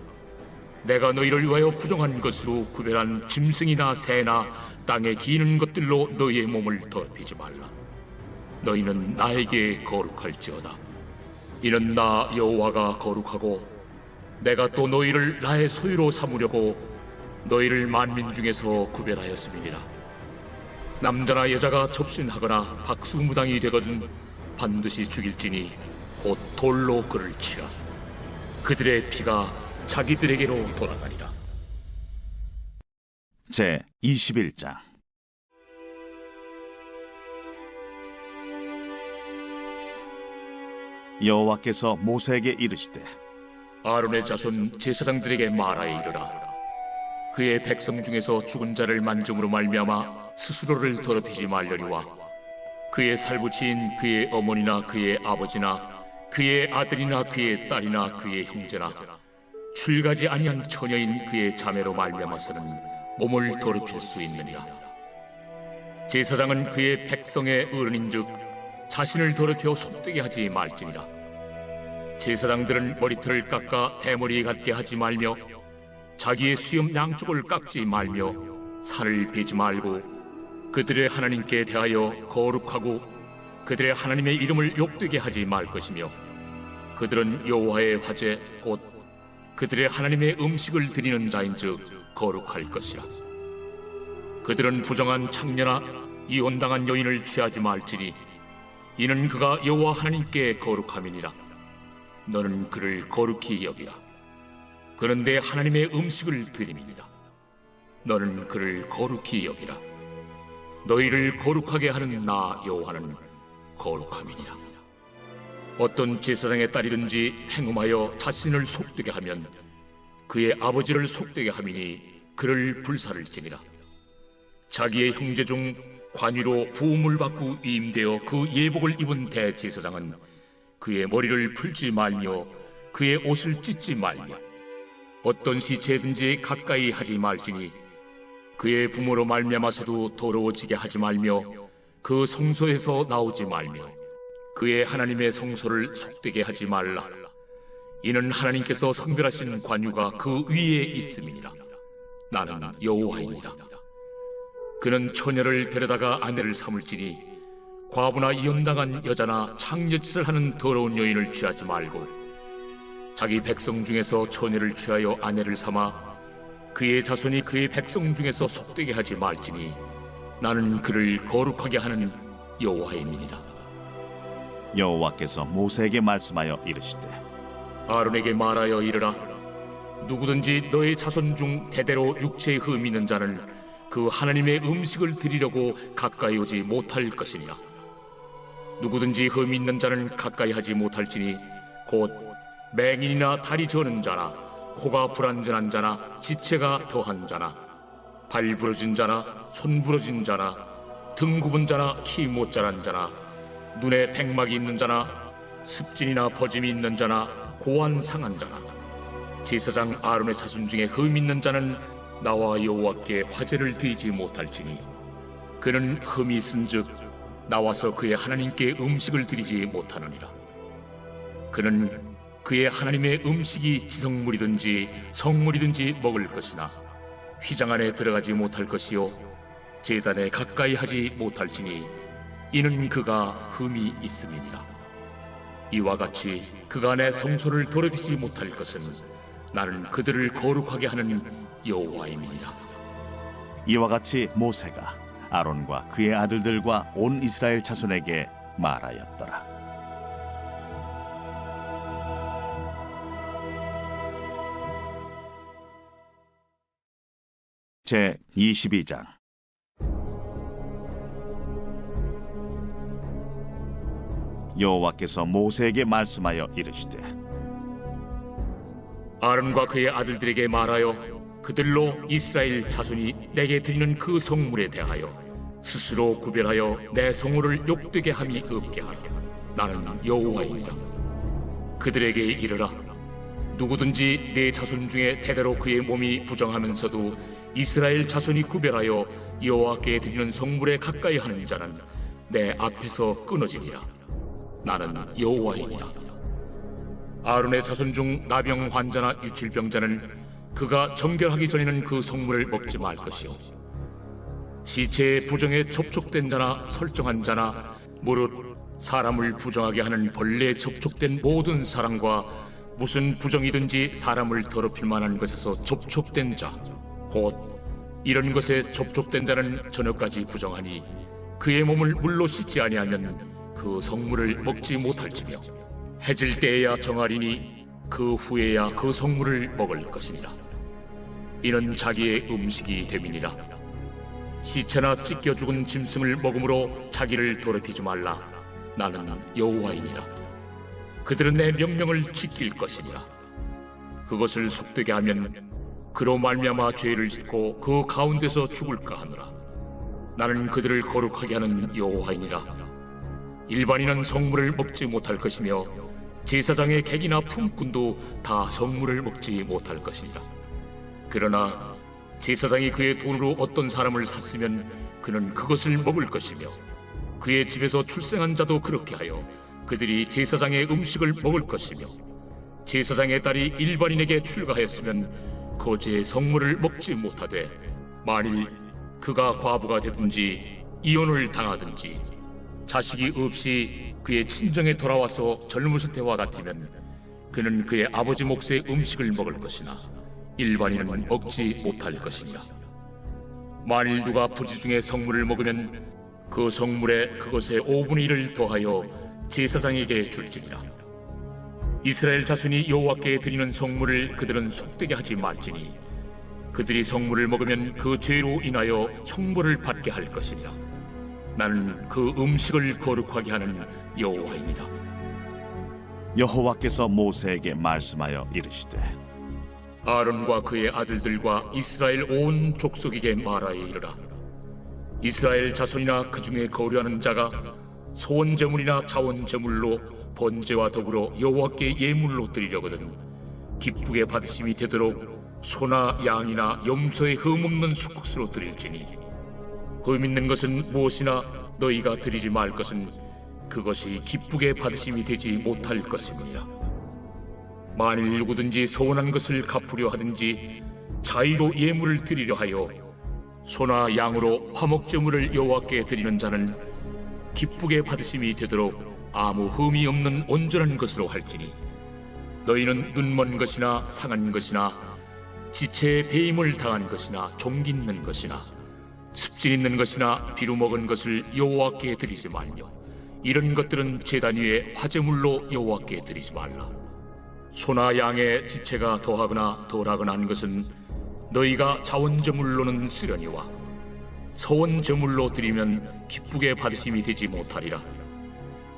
내가 너희를 위하여 부정한 것으로 구별한 짐승이나 새나 땅에 기는 것들로 너희의 몸을 더럽히지 말라. 너희는 나에게 거룩할지어다. 이는 나 여호와가 거룩하고 내가 또 너희를 나의 소유로 삼으려고 너희를 만민 중에서 구별하였음이니라. 남자나 여자가 접신하거나 박수무당이 되거든 반드시 죽일지니 곧 돌로 그를 치라. 그들의 피가 자기들에게로 돌아가리라. 제 21장. 여호와께서 모세에게 이르시되 아론의 자손 제사장들에게 말하여 이르라. 그의 백성 중에서 죽은 자를 만짐으로 말미암아 스스로를 더럽히지 말려니와 그의 살부치인 그의 어머니나 그의 아버지나 그의 아들이나 그의 딸이나 그의 형제나 출가지 아니한 처녀인 그의 자매로 말미암아서는 몸을 더럽힐 수 있느니라. 제사장은 그의 백성의 어른인즉 자신을 더럽혀 속되게 하지 말지니라. 제사장들은 머리털을 깎아 대머리 같게 하지 말며 자기의 수염 양쪽을 깎지 말며 살을 베지 말고 그들의 하나님께 대하여 거룩하고 그들의 하나님의 이름을 욕되게 하지 말 것이며 그들은 여호와의 화제 곧 그들의 하나님의 음식을 드리는 자인즉 거룩할 것이라. 그들은 부정한 창녀나 이혼당한 여인을 취하지 말지니 이는 그가 여호와 하나님께 거룩함이니라. 너는 그를 거룩히 여기라. 그는 내 하나님의 음식을 드림이니라. 너는 그를 거룩히 여기라. 너희를 거룩하게 하는 나 여호와는 거룩함이니라. 어떤 제사장의 딸이든지 행음하여 자신을 속되게 하면 그의 아버지를 속되게 함이니 그를 불살을지니라. 자기의 형제 중 관위로 부음을 받고 위임되어 그 예복을 입은 대제사장은 그의 머리를 풀지 말며 그의 옷을 찢지 말며 어떤 시체든지 가까이 하지 말지니 그의 부모로 말미암아서도 더러워지게 하지 말며 그 성소에서 나오지 말며 그의 하나님의 성소를 속되게 하지 말라. 이는 하나님께서 성별하신 관유가 그 위에 있음이니라. 나는 여호와이니라. 그는 처녀를 데려다가 아내를 삼을지니 과부나 이혼당한 여자나 창녀짓을 하는 더러운 여인을 취하지 말고 자기 백성 중에서 처녀를 취하여 아내를 삼아 그의 자손이 그의 백성 중에서 속되게 하지 말지니 나는 그를 거룩하게 하는 여호와임이니라. 여호와께서 모세에게 말씀하여 이르시되 아론에게 말하여 이르라. 누구든지 너의 자손 중 대대로 육체에 흠이 있는 자는 그 하나님의 음식을 드리려고 가까이 오지 못할 것이니라. 누구든지 흠이 있는 자는 가까이 하지 못할지니 곧 맹인이나 다리 저는 자나 코가 불완전한 자나 지체가 더한 자나 발 부러진 자나 손 부러진 자나 등 굽은 자나 키 못 자란 자나 눈에 백막이 있는 자나 습진이나 버짐이 있는 자나 고안 상한 자나 제사장 아론의 자손 중에 흠 있는 자는 나와 여호와께 화제를 드리지 못할지니 그는 흠이 있은즉 나와서 그의 하나님께 음식을 드리지 못하느니라. 그는 그의 하나님의 음식이 지성물이든지 성물이든지 먹을 것이나 휘장 안에 들어가지 못할 것이요 제단에 가까이 하지 못할지니 이는 그가 흠이 있음이니라. 이와 같이 그가 내 성소를 더럽히지 못할 것은 나는 그들을 거룩하게 하는 여호와임이니라. 이와 같이 모세가 아론과 그의 아들들과 온 이스라엘 자손에게 말하였더라. 제 22장. 여호와께서 모세에게 말씀하여 이르시되 아론과 그의 아들들에게 말하여 그들로 이스라엘 자손이 내게 드리는 그 성물에 대하여 스스로 구별하여 내 성물을 욕되게 함이 없게 하라. 나는 여호와이니라. 그들에게 이르라. 누구든지 내 자손 중에 대대로 그의 몸이 부정하면서도 이스라엘 자손이 구별하여 여호와께 드리는 성물에 가까이 하는 자는 내 앞에서 끊어지리라. 나는 여호와이니라. 아론의 자손 중 나병 환자나 유칠병자는 그가 정결하기 전에는 그 성물을 먹지 말 것이요 시체의 부정에 접촉된 자나 설정한 자나 무릇 사람을 부정하게 하는 벌레에 접촉된 모든 사람과 무슨 부정이든지 사람을 더럽힐 만한 것에서 접촉된 자 곧 이런 것에 접촉된 자는 저녁까지 부정하니 그의 몸을 물로 씻지 아니하면 그 성물을 먹지 못할지며 해질 때에야 정하리니 그 후에야 그 성물을 먹을 것이니라. 이는 자기의 음식이 됨이니라. 시체나 찢겨 죽은 짐승을 먹음으로 자기를 더럽히지 말라. 나는 여호와이니라. 그들은 내 명령을 지킬 것이니라. 그것을 속되게 하면 그로 말미암아 죄를 짓고 그 가운데서 죽을까 하노라. 나는 그들을 거룩하게 하는 여호와이니라. 일반인은 성물을 먹지 못할 것이며 제사장의 객이나 품꾼도 다 성물을 먹지 못할 것이니라. 그러나 제사장이 그의 돈으로 어떤 사람을 샀으면 그는 그것을 먹을 것이며 그의 집에서 출생한 자도 그렇게 하여 그들이 제사장의 음식을 먹을 것이며 제사장의 딸이 일반인에게 출가하였으면 거제의 성물을 먹지 못하되 만일 그가 과부가 되든지 이혼을 당하든지 자식이 없이 그의 친정에 돌아와서 젊었을 때와 같으면 그는 그의 아버지 몫의 음식을 먹을 것이나 일반인은 먹지 못할 것이니라. 만일 누가 부지 중에 성물을 먹으면 그 성물에 그것의 5분의 1을 더하여 제사장에게 줄지니라. 이스라엘 자손이 여호와께 드리는 성물을 그들은 속되게 하지 말지니 그들이 성물을 먹으면 그 죄로 인하여 형벌을 받게 할 것이니라. 나는 그 음식을 거룩하게 하는 여호와이니라. 여호와께서 모세에게 말씀하여 이르시되 아론과 그의 아들들과 이스라엘 온 족속에게 말하여 이르라. 이스라엘 자손이나 그 중에 거류하는 자가 소원제물이나 자원제물로 번제와 더불어 여호와께 예물로 드리려거든 기쁘게 받으심이 되도록 소나 양이나 염소의 흠없는 수국수로 드릴지니 흠 있는 것은 무엇이나 너희가 드리지 말 것은 그것이 기쁘게 받으심이 되지 못할 것입니다. 만일 누구든지 서원한 것을 갚으려 하든지 자의로 예물을 드리려 하여 소나 양으로 화목제물을 여호와께 드리는 자는 기쁘게 받으심이 되도록 아무 흠이 없는 온전한 것으로 할지니 너희는 눈먼 것이나 상한 것이나 지체에 배임을 당한 것이나 종기 있는 것이나 습진 있는 것이나 비루 먹은 것을 여호와께 드리지 말며 이런 것들은 제단 위에 화제물로 여호와께 드리지 말라. 소나 양의 지체가 더하거나 덜하거나 한 것은 너희가 자원제물로는 쓰려니와 서원제물로 드리면 기쁘게 받으심이 되지 못하리라.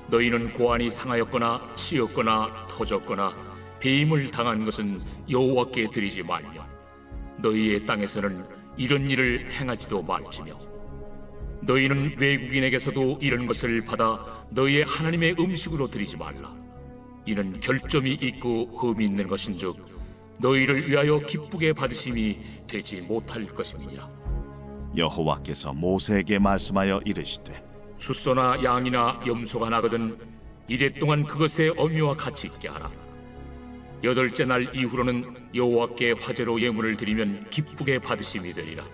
너희는 고안이 상하였거나 치였거나 터졌거나 배임을 당한 것은 여호와께 드리지 말며 너희의 땅에서는 이런 일을 행하지도 말지며 너희는 외국인에게서도 이런 것을 받아 너희의 하나님의 음식으로 드리지 말라. 이는 결점이 있고 흠이 있는 것인즉 너희를 위하여 기쁘게 받으심이 되지 못할 것입니다. 여호와께서 모세에게 말씀하여 이르시되 수소나 양이나 염소가 나거든 이래 동안 그것의 어미와 같이 있게 하라. 8째 날 이후로는 여호와께 화제로 예물을 드리면 기쁘게 받으심이 되리라.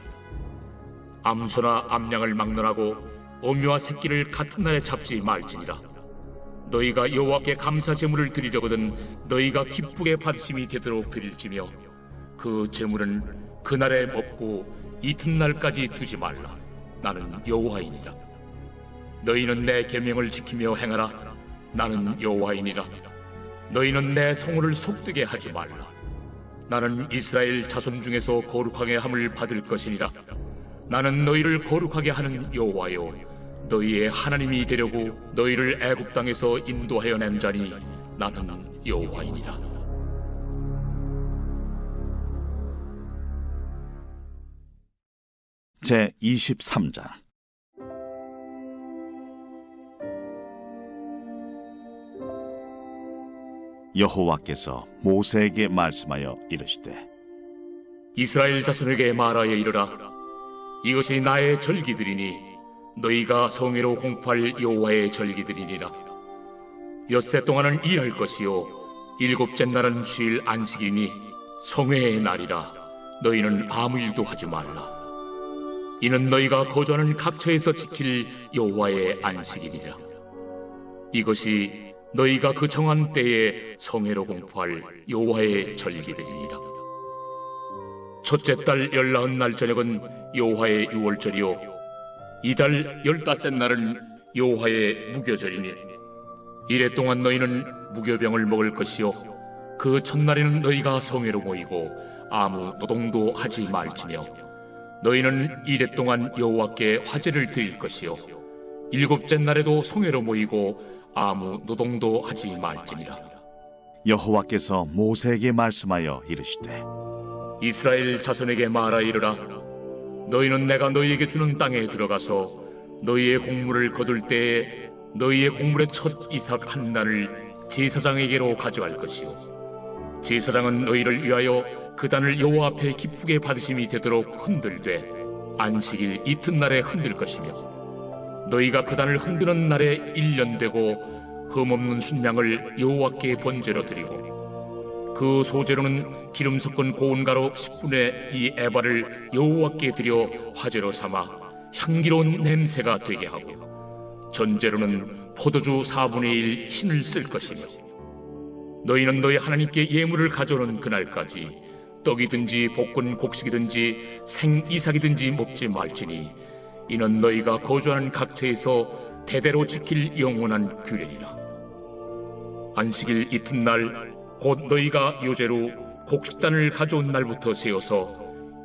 암소나 암양을 막론하고 어미와 새끼를 같은 날에 잡지 말지니라. 너희가 여호와께 감사 제물을 드리려거든 너희가 기쁘게 받으심이 되도록 드릴지며 그 제물은 그날에 먹고 이튿날까지 두지 말라. 나는 여호와이니라. 너희는 내 계명을 지키며 행하라. 나는 여호와이니라. 너희는 내 성호를 속되게 하지 말라. 나는 이스라엘 자손 중에서 거룩하게 함을 받을 것이니라. 나는 너희를 거룩하게 하는 여호와요 너희의 하나님이 되려고 너희를 애굽 땅에서 인도하여 낸 자니 나는 여호와이니라. 제 23장 여호와께서 모세에게 말씀하여 이르시되 이스라엘 자손에게 말하여 이르라. 이것이 나의 절기들이니 너희가 성회로 공포할 여호와의 절기들이니라. 엿새 동안은 일할 것이요 7째 날은 쉴 안식이니 성회의 날이라. 너희는 아무 일도 하지 말라. 이는 너희가 거주하는 각처에서 지킬 여호와의 안식이니라. 이것이 너희가 그 정한 때에 성회로 공포할 여호와의 절기들이니라. 첫째 달 19날 저녁은 여호와의 유월절이요 이달 15째 날은 여호와의 무교절이니 이래 동안 너희는 무교병을 먹을 것이요 그 첫날에는 너희가 성회로 모이고 아무 노동도 하지 말지며 너희는 이래 동안 여호와께 화제를 드릴 것이요 7째 날에도 성회로 모이고 아무 노동도 하지 말지니라. 여호와께서 모세에게 말씀하여 이르시되 이스라엘 자손에게 말하 이르라. 너희는 내가 너희에게 주는 땅에 들어가서 너희의 곡물을 거둘 때에 너희의 곡물의 첫 이삭 한 단을 제사장에게로 가져갈 것이요 제사장은 너희를 위하여 그 단을 여호와 앞에 기쁘게 받으심이 되도록 흔들되 안식일 이튿날에 흔들 것이며 너희가 그 단을 흔드는 날에 1년 되고 흠없는 순양을 여호와께 번제로 드리고 그 소제로는 기름 섞은 고운 가루 10분의 2 에바를 여호와께 드려 화제로 삼아 향기로운 냄새가 되게 하고 전제로는 포도주 4분의 1 흰을 쓸 것이며 너희는 너희 하나님께 예물을 가져오는 그날까지 떡이든지 볶은 곡식이든지 생이삭이든지 먹지 말지니 이는 너희가 거주하는 각처에서 대대로 지킬 영원한 규례니라. 안식일 이튿날 곧 너희가 요제로 곡식단을 가져온 날부터 세어서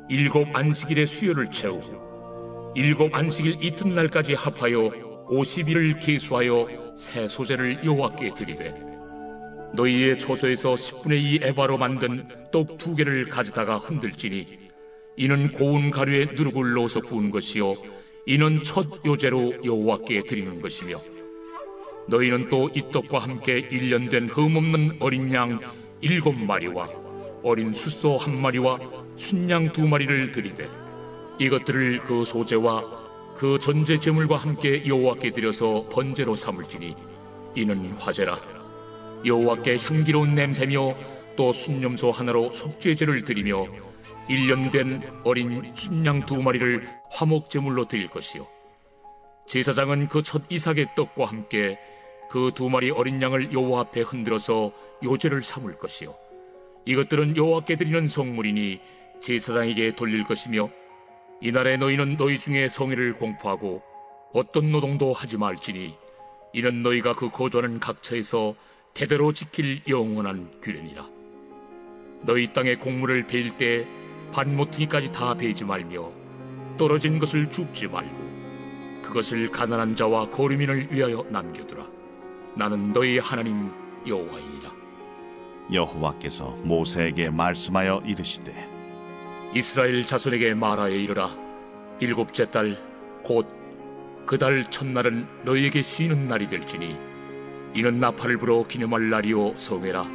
7 안식일의 수요를 채우고 7 안식일 이튿날까지 합하여 50일을 계수하여 새 소재를 여호와께 드리되 너희의 처소에서 10분의 2 에바로 만든 떡 2개를 가져다가 흔들지니 이는 고운 가루에 누룩을 넣어서 구운 것이요 이는 첫 요제로 여호와께 드리는 것이며 너희는 또 이 떡과 함께 1년 된 흠없는 어린 양 7마리와 어린 숫소 1마리와 순양 2마리를 드리되 이것들을 그 소제와 그 전제 제물과 함께 여호와께 드려서 번제로 삼을지니 이는 화제라. 여호와께 향기로운 냄새며 또 순염소 하나로 속죄제를 드리며 1년 된 어린 순양 2마리를 화목제물로 드릴 것이요 제사장은 그 첫 이삭의 떡과 함께 그 2마리 어린 양을 여호와 앞에 흔들어서 요제를 삼을 것이요 이것들은 여호와께 드리는 성물이니 제사장에게 돌릴 것이며 이날에 너희는 너희 중에 성의를 공포하고 어떤 노동도 하지 말지니 이는 너희가 그 거주하는 각처에서 대대로 지킬 영원한 규례니라. 너희 땅에 곡물을 베일 때 반모퉁이까지 다 베지 말며 떨어진 것을 줍지 말고 그것을 가난한 자와 거류민을 위하여 남겨두라. 나는 너희 하나님 여호와이니라. 여호와께서 모세에게 말씀하여 이르시되 이스라엘 자손에게 말하여 이르라. 7째 달 곧 그 달 첫날은 너희에게 쉬는 날이 될지니 이는 나팔을 불어 기념할 날이요 성회라.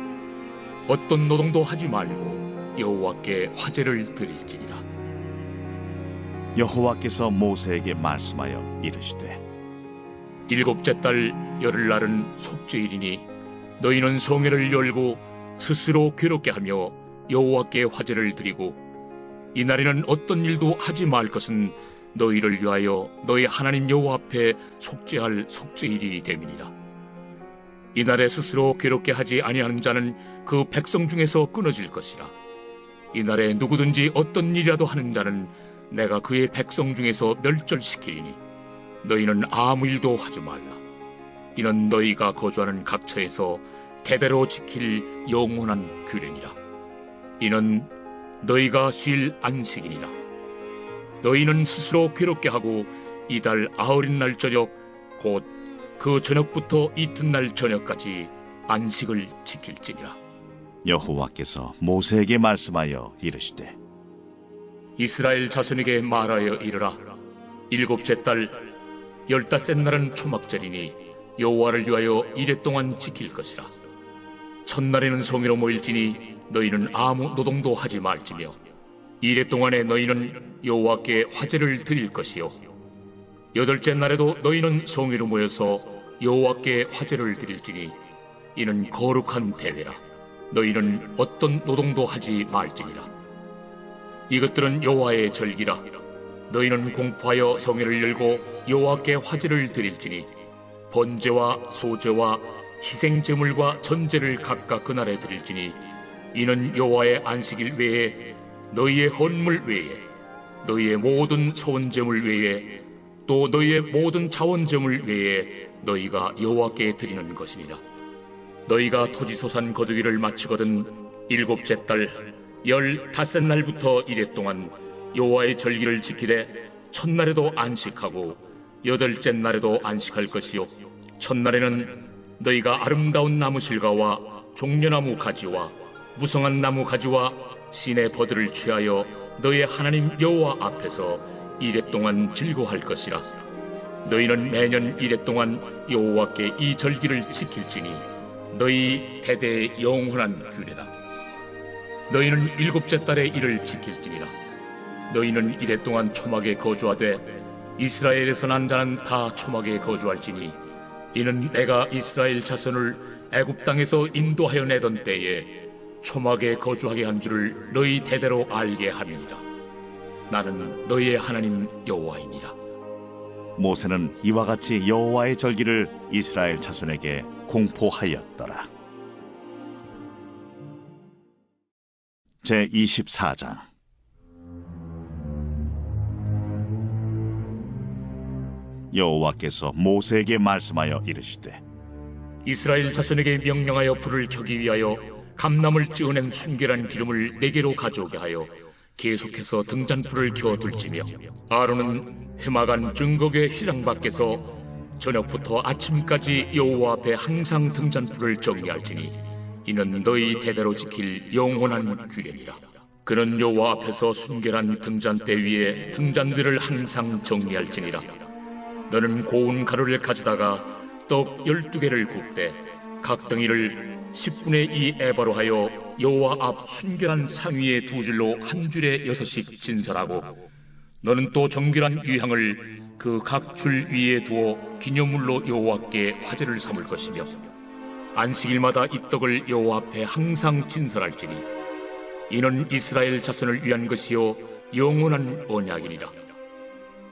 어떤 노동도 하지 말고 여호와께 화제를 드릴지니라. 여호와께서 모세에게 말씀하여 이르시되 7째 달 열흘날은 속죄일이니 너희는 성회를 열고 스스로 괴롭게 하며 여호와께 화제를 드리고 이날에는 어떤 일도 하지 말 것은 너희를 위하여 너희 하나님 여호와 앞에 속죄할 속죄일이 됨이니라. 이날에 스스로 괴롭게 하지 아니하는 자는 그 백성 중에서 끊어질 것이라. 이날에 누구든지 어떤 일이라도 하는 자는 내가 그의 백성 중에서 멸절시키리니 너희는 아무 일도 하지 말라. 이는 너희가 거주하는 각처에서 대대로 지킬 영원한 규례니라. 이는 너희가 쉴 안식이니라. 너희는 스스로 괴롭게 하고 이달 아흔날 저녁 곧 그 저녁부터 이튿날 저녁까지 안식을 지킬지니라. 여호와께서 모세에게 말씀하여 이르시되 이스라엘 자손에게 말하여 이르라. 7째 달 15째 날은 초막절이니 여호와를 위하여 이레 동안 지킬 것이라. 첫날에는 성회로 모일지니 너희는 아무 노동도 하지 말지며 이레 동안에 너희는 여호와께 화제를 드릴 것이요 8째 날에도 너희는 성회로 모여서 여호와께 화제를 드릴지니 이는 거룩한 대회라. 너희는 어떤 노동도 하지 말지니라. 이것들은 여호와의 절기라. 너희는 공포하여 성회를 열고 여호와께 화제를 드릴지니 번제와 소제와 희생제물과 전제를 각각 그날에 드릴지니 이는 여호와의 안식일 외에 너희의 헌물 외에 너희의 모든 소원제물 외에 또 너희의 모든 자원제물 외에 너희가 여호와께 드리는 것이니라. 너희가 토지소산 거두기를 마치거든 7째 달 15날부터 이레 동안 여호와의 절기를 지키되 첫날에도 안식하고 8째 날에도 안식할 것이요 첫날에는 너희가 아름다운 나무 실과와 종려나무 가지와 무성한 나무 가지와 신의 버들을 취하여 너희의 하나님 여호와 앞에서 이레 동안 즐거워할 것이라. 너희는 매년 이레 동안 여호와께 이 절기를 지킬지니 너희 대대의 영원한 규례라. 너희는 7째 달에 이를 지킬지니라. 너희는 이레 동안 초막에 거주하되 이스라엘에서 난 자는 다 초막에 거주할지니 이는 내가 이스라엘 자손을 애굽 땅에서 인도하여 내던 때에 초막에 거주하게 한 줄을 너희 대대로 알게 함이니라. 나는 너희의 하나님 여호와이니라. 모세는 이와 같이 여호와의 절기를 이스라엘 자손에게 공포하였더라. 제24장. 여호와께서 모세에게 말씀하여 이르시되, 이스라엘 자손에게 명령하여 불을 켜기 위하여 감람을 찌어낸 순결한 기름을 네개로 가져오게 하여 계속해서 등잔불을 켜둘지며, 아론은 회막안 증거궤 휘장 밖에서 저녁부터 아침까지 여호와 앞에 항상 등잔불을 정리할지니 이는 너희 대대로 지킬 영원한 규례니라. 그는 여호와 앞에서 순결한 등잔대 위에 등잔들을 항상 정리할지니라. 너는 고운 가루를 가져다가 떡 12개를 굽되 각 덩이를 10분의 2 에바로 하여 여호와 앞 순결한 상 위에 두 줄로 한 줄에 6씩 진설하고, 너는 또 정결한 유향을 그 각 줄 위에 두어 기념물로 여호와께 화제를 삼을 것이며, 안식일마다 이 떡을 여호와 앞에 항상 진설할지니 이는 이스라엘 자손을 위한 것이요 영원한 언약이니라.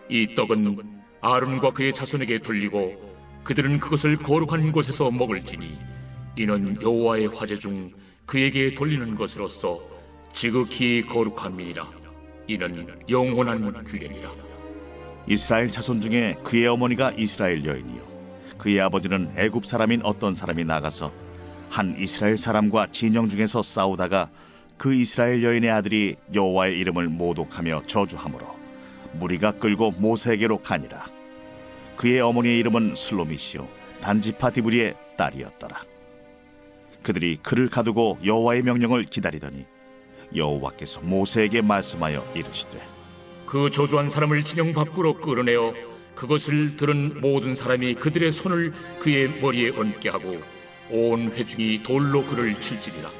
이 떡은 아론과 그의 자손에게 돌리고 그들은 그것을 거룩한 곳에서 먹을지니 이는 여호와의 화제 중 그에게 돌리는 것으로서 지극히 거룩함이니라. 이는 영원한 규례니라. 이스라엘 자손 중에 그의 어머니가 이스라엘 여인이요 그의 아버지는 애굽 사람인 어떤 사람이 나가서 한 이스라엘 사람과 진영 중에서 싸우다가 그 이스라엘 여인의 아들이 여호와의 이름을 모독하며 저주하므로 무리가 끌고 모세에게로 가니라. 그의 어머니의 이름은 슬로미시요 단지파 디브리의 딸이었더라. 그들이 그를 가두고 여호와의 명령을 기다리더니 여호와께서 모세에게 말씀하여 이르시되, 그 저주한 사람을 진영 밖으로 끌어내어 그것을 들은 모든 사람이 그들의 손을 그의 머리에 얹게 하고 온 회중이 돌로 그를 칠지니라.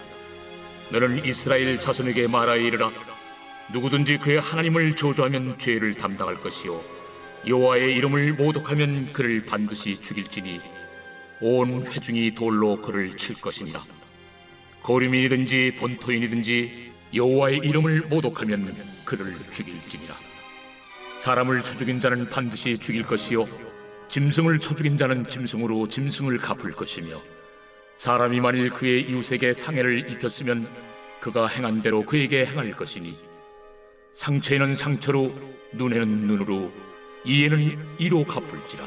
너는 이스라엘 자손에게 말하여 이르라. 누구든지 그의 하나님을 저주하면 죄를 담당할 것이요 여호와의 이름을 모독하면 그를 반드시 죽일지니 온 회중이 돌로 그를 칠 것이니라. 거류민이든지 본토인이든지 여호와의 이름을 모독하면 그를 죽일지니라. 사람을 쳐 죽인 자는 반드시 죽일 것이요 짐승을 쳐 죽인 자는 짐승으로 짐승을 갚을 것이며, 사람이 만일 그의 이웃에게 상해를 입혔으면 그가 행한 대로 그에게 행할 것이니, 상처에는 상처로 눈에는 눈으로 이에는 이로 갚을지라.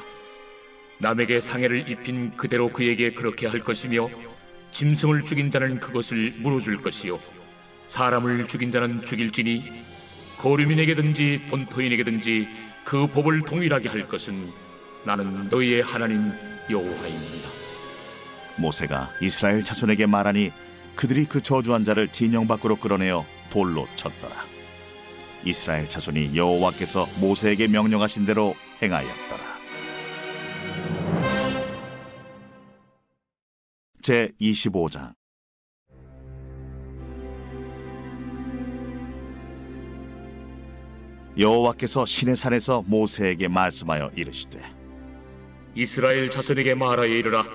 남에게 상해를 입힌 그대로 그에게 그렇게 할 것이며, 짐승을 죽인 자는 그것을 물어줄 것이요 사람을 죽인 자는 죽일지니 거류민에게든지 본토인에게든지 그 법을 동일하게 할 것은 나는 너희의 하나님 여호와입니다. 모세가 이스라엘 자손에게 말하니 그들이 그 저주한 자를 진영 밖으로 끌어내어 돌로 쳤더라. 이스라엘 자손이 여호와께서 모세에게 명령하신 대로 행하였더라. 제25장. 여호와께서 시내산에서 모세에게 말씀하여 이르시되, 이스라엘 자손에게 말하여 이르라.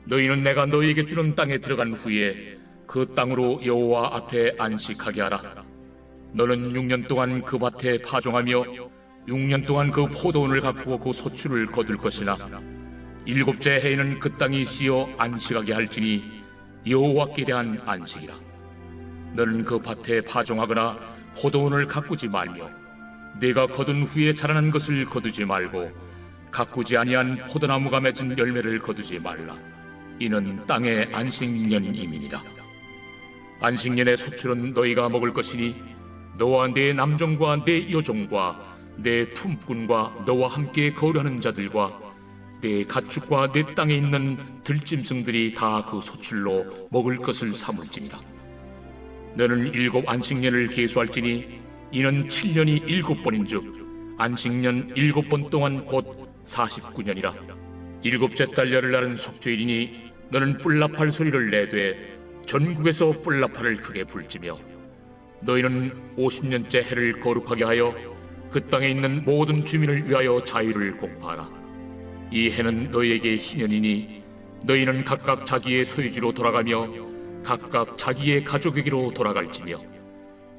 너희는 내가 너희에게 주는 땅에 들어간 후에 그 땅으로 여호와 앞에 안식하게 하라. 너는 6년 동안 그 밭에 파종하며 6년 동안 그 포도원을 가꾸어 그 소출을 거둘 것이나 7째 해에는 그 땅이 쉬어 안식하게 할지니 여호와께 대한 안식이라. 너는 그 밭에 파종하거나 포도원을 가꾸지 말며 네가 거둔 후에 자라난 것을 거두지 말고 가꾸지 아니한 포도나무가 맺은 열매를 거두지 말라. 이는 땅의 안식년임이니라. 안식년의 소출은 너희가 먹을 것이니 너와 네 남종과 네 여종과 네 품꾼과 너와 함께 거류하는 자들과 네 가축과 네 땅에 있는 들짐승들이 다 그 소출로 먹을 것을 삼을지니라. 너는 7 안식년을 계수할지니 이는 7년이 7번인즉 안식년 7번 동안 곧 49년이라. 7째 달 열흘날은 속죄일이니 너는 뿔나팔 소리를 내되 전국에서 뿔나팔을 크게 불지며, 너희는 50년째 해를 거룩하게 하여 그 땅에 있는 모든 주민을 위하여 자유를 공포하라. 이 해는 너희에게 희년이니 너희는 각각 자기의 소유지로 돌아가며 각각 자기의 가족에게로 돌아갈지며,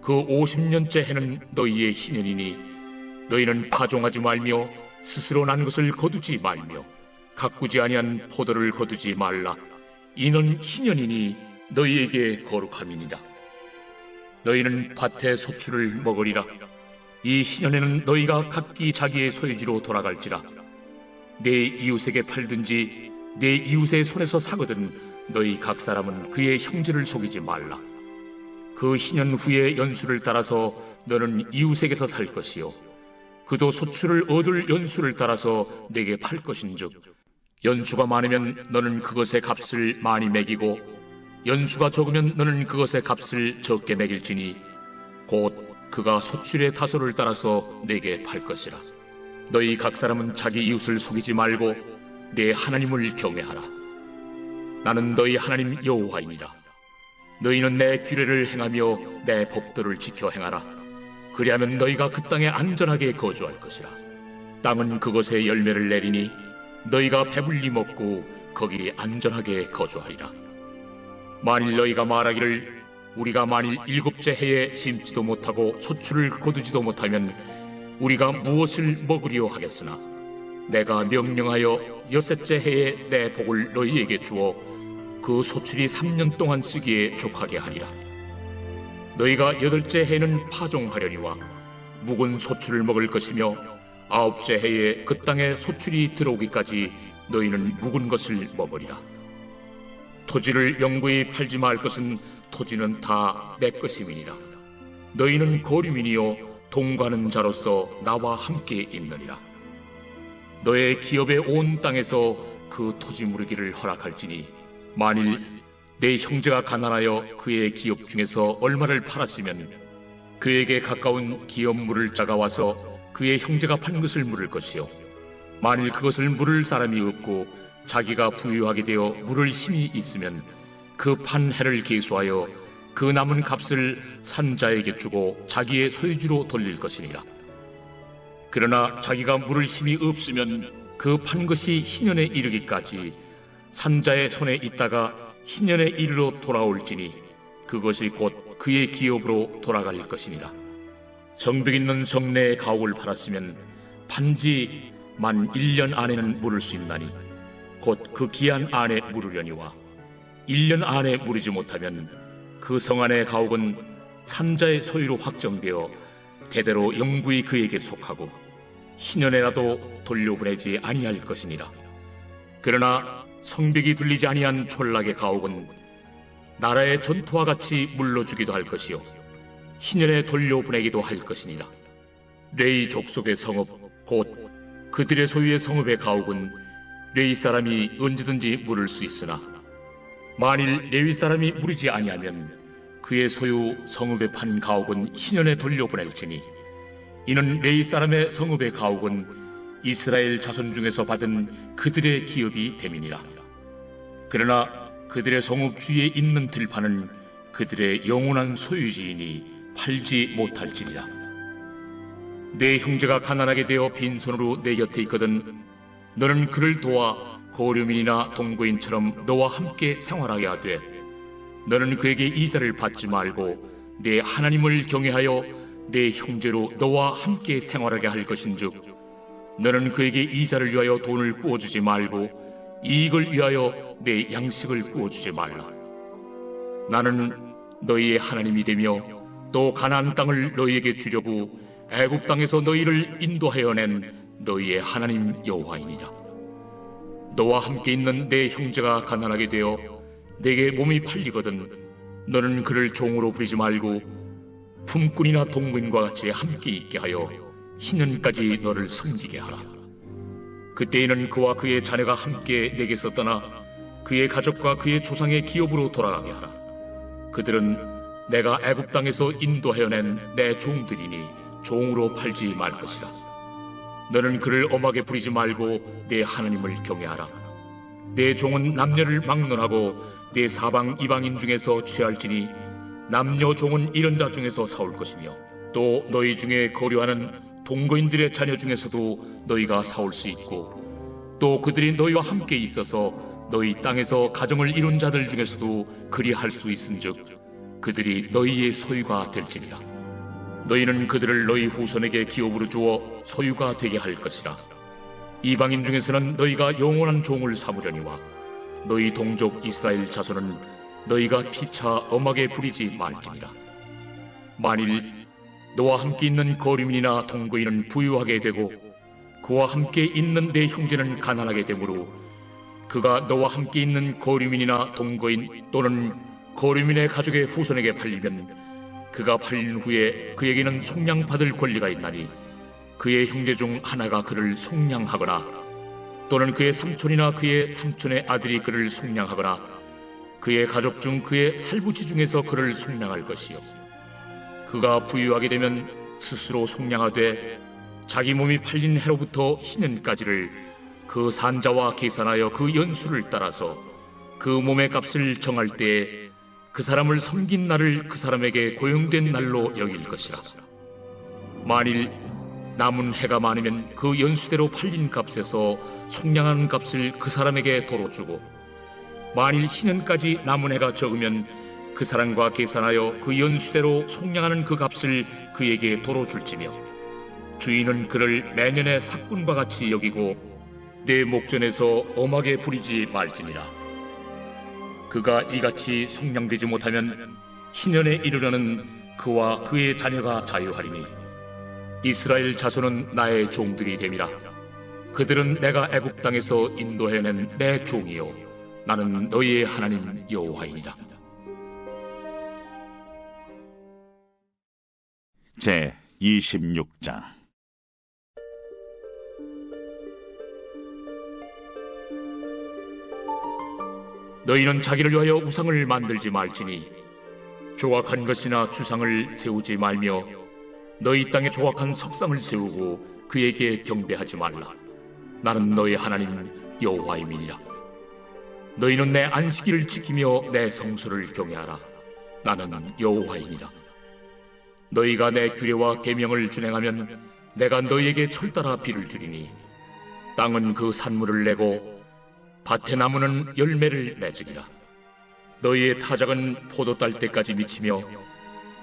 그 50년째 해는 너희의 희년이니 너희는 파종하지 말며 스스로 난 것을 거두지 말며 가꾸지 아니한 포도를 거두지 말라. 이는 희년이니 너희에게 거룩함이니라. 너희는 밭의 소출을 먹으리라. 이 희년에는 너희가 각기 자기의 소유지로 돌아갈지라. 내 이웃에게 팔든지 내 이웃의 손에서 사거든 너희 각 사람은 그의 형제를 속이지 말라. 그 희년 후에 연수를 따라서 너는 이웃에게서 살 것이요 그도 소출을 얻을 연수를 따라서 내게 팔 것인즉 연수가 많으면 너는 그것의 값을 많이 매기고 연수가 적으면 너는 그것의 값을 적게 매길지니 곧 그가 소출의 다소를 따라서 내게 팔 것이라. 너희 각 사람은 자기 이웃을 속이지 말고 내 하나님을 경외하라. 나는 너희 하나님 여호와이니라. 너희는 내 규례를 행하며 내 법도를 지켜 행하라. 그리하면 너희가 그 땅에 안전하게 거주할 것이라. 땅은 그것의 열매를 내리니 너희가 배불리 먹고 거기 안전하게 거주하리라. 만일 너희가 말하기를 우리가 만일 7째 해에 심지도 못하고 소출을 거두지도 못하면 우리가 무엇을 먹으리요 하겠으나 내가 명령하여 6째 해에 내 복을 너희에게 주어 그 소출이 3년 동안 쓰기에 족하게 하리라. 너희가 8째 해는 파종하려니와 묵은 소출을 먹을 것이며 9째 해에 그 땅에 소출이 들어오기까지 너희는 묵은 것을 먹으리라. 토지를 영구히 팔지 말 것은 토지는 다 내 것임이니라. 너희는 거류민이요 동거하는 자로서 나와 함께 있느니라. 너의 기업의 온 땅에서 그 토지 무르기를 허락할지니 만일 내 형제가 가난하여 그의 기업 중에서 얼마를 팔았으면 그에게 가까운 기업 물을 자가 와서 그의 형제가 판 것을 물을 것이요 만일 그것을 물을 사람이 없고 자기가 부유하게 되어 물을 힘이 있으면 그 판 해를 계수하여 그 남은 값을 산 자에게 주고 자기의 소유주로 돌릴 것이니라. 그러나 자기가 물을 힘이 없으면 그 판 것이 희년에 이르기까지 산 자의 손에 있다가 희년에 이르러 돌아올지니 그것이 곧 그의 기업으로 돌아갈 것이니라. 성벽 있는 성내의 가옥을 팔았으면 판지 만 1년 안에는 물을 수 있나니 곧 그 기한 안에 물으려니와 1년 안에 물이지 못하면 그 성 안의 가옥은 산자의 소유로 확정되어 대대로 영구히 그에게 속하고 희년에라도 돌려보내지 아니할 것이니라. 그러나 성벽이 둘리지 아니한 촌락의 가옥은 나라의 전투와 같이 물러주기도 할 것이요 희년에 돌려보내기도 할 것이니라. 레위 족속의 성읍 곧 그들의 소유의 성읍의 가옥은 레위 사람이 언제든지 물을 수 있으나 만일 레위 사람이 물이지 아니하면 그의 소유 성읍에 판 가옥은 희년에 돌려보낼지니 이는 레위 사람의 성읍의 가옥은 이스라엘 자손 중에서 받은 그들의 기업이 됨이니라. 그러나 그들의 성읍 주위에 있는 들판은 그들의 영원한 소유지이니 팔지 못할지니라. 내 형제가 가난하게 되어 빈손으로 내 곁에 있거든 너는 그를 도와 거류민이나 동거인처럼 너와 함께 생활하게 하되 너는 그에게 이자를 받지 말고 내 하나님을 경외하여 내 형제로 너와 함께 생활하게 할 것인즉 너는 그에게 이자를 위하여 돈을 구워주지 말고 이익을 위하여 내 양식을 구워주지 말라. 나는 너희의 하나님이 되며 또 가나안 땅을 너희에게 주려고 애굽 땅에서 너희를 인도하여 낸 너희의 하나님 여호와이니라. 너와 함께 있는 내 형제가 가난하게 되어 내게 몸이 팔리거든 너는 그를 종으로 부리지 말고 품꾼이나 동무인과 같이 함께 있게 하여 희년까지 너를 섬기게 하라. 그때에는 그와 그의 자녀가 함께 내게서 떠나 그의 가족과 그의 조상의 기업으로 돌아가게 하라. 그들은 내가 애굽 땅에서 인도하여 낸 내 종들이니 종으로 팔지 말 것이라. 너는 그를 엄하게 부리지 말고 내 하나님을 경외하라. 내 종은 남녀를 막론하고 내 사방 이방인 중에서 취할지니 남녀 종은 이런 자 중에서 사올 것이며 또 너희 중에 거류하는 동거인들의 자녀 중에서도 너희가 사올 수 있고 또 그들이 너희와 함께 있어서 너희 땅에서 가정을 이룬 자들 중에서도 그리할 수 있은즉 그들이 너희의 소유가 될지니라. 너희는 그들을 너희 후손에게 기업으로 주어 소유가 되게 할 것이라. 이방인 중에서는 너희가 영원한 종을 삼으려니와 너희 동족 이스라엘 자손은 너희가 피차 엄하게 부리지 말지니라. 만일 너와 함께 있는 거류민이나 동거인은 부유하게 되고 그와 함께 있는 내 형제는 가난하게 되므로 그가 너와 함께 있는 거류민이나 동거인 또는 거류민의 가족의 후손에게 팔리면 그가 팔린 후에 그에게는 속량받을 권리가 있나니 그의 형제 중 하나가 그를 속량하거나 또는 그의 삼촌이나 그의 삼촌의 아들이 그를 속량하거나 그의 가족 중 그의 살부치 중에서 그를 속량할 것이요. 그가 부유하게 되면 스스로 속량하되 자기 몸이 팔린 해로부터 희년까지를 그 산자와 계산하여 그 연수를 따라서 그 몸의 값을 정할 때에 그 사람을 섬긴 날을 그 사람에게 고용된 날로 여길 것이라. 만일 남은 해가 많으면 그 연수대로 팔린 값에서 속량한 값을 그 사람에게 도로 주고 만일 희년까지 남은 해가 적으면 그 사람과 계산하여 그 연수대로 속량하는 그 값을 그에게 도로 줄지며 주인은 그를 매년의 삭군과 같이 여기고 내 목전에서 엄하게 부리지 말지니라. 그가 이같이 속량되지 못하면 희년에 이르러는 그와 그의 자녀가 자유하리니 이스라엘 자손은 나의 종들이 됨이라. 그들은 내가 애굽 땅에서 인도해낸 내 종이요 나는 너희의 하나님 여호와이니라. 제 26장. 너희는 자기를 위하여 우상을 만들지 말지니 조각한 것이나 주상을 세우지 말며 너희 땅에 조각한 석상을 세우고 그에게 경배하지 말라. 나는 너희 하나님 여호와임이니라. 너희는 내 안식일을 지키며 내 성수를 경외하라. 나는 여호와이니라. 너희가 내 규례와 계명을 준행하면 내가 너희에게 철따라 비를 주리니 땅은 그 산물을 내고 밭의 나무는 열매를 맺으리라. 너희의 타작은 포도 딸 때까지 미치며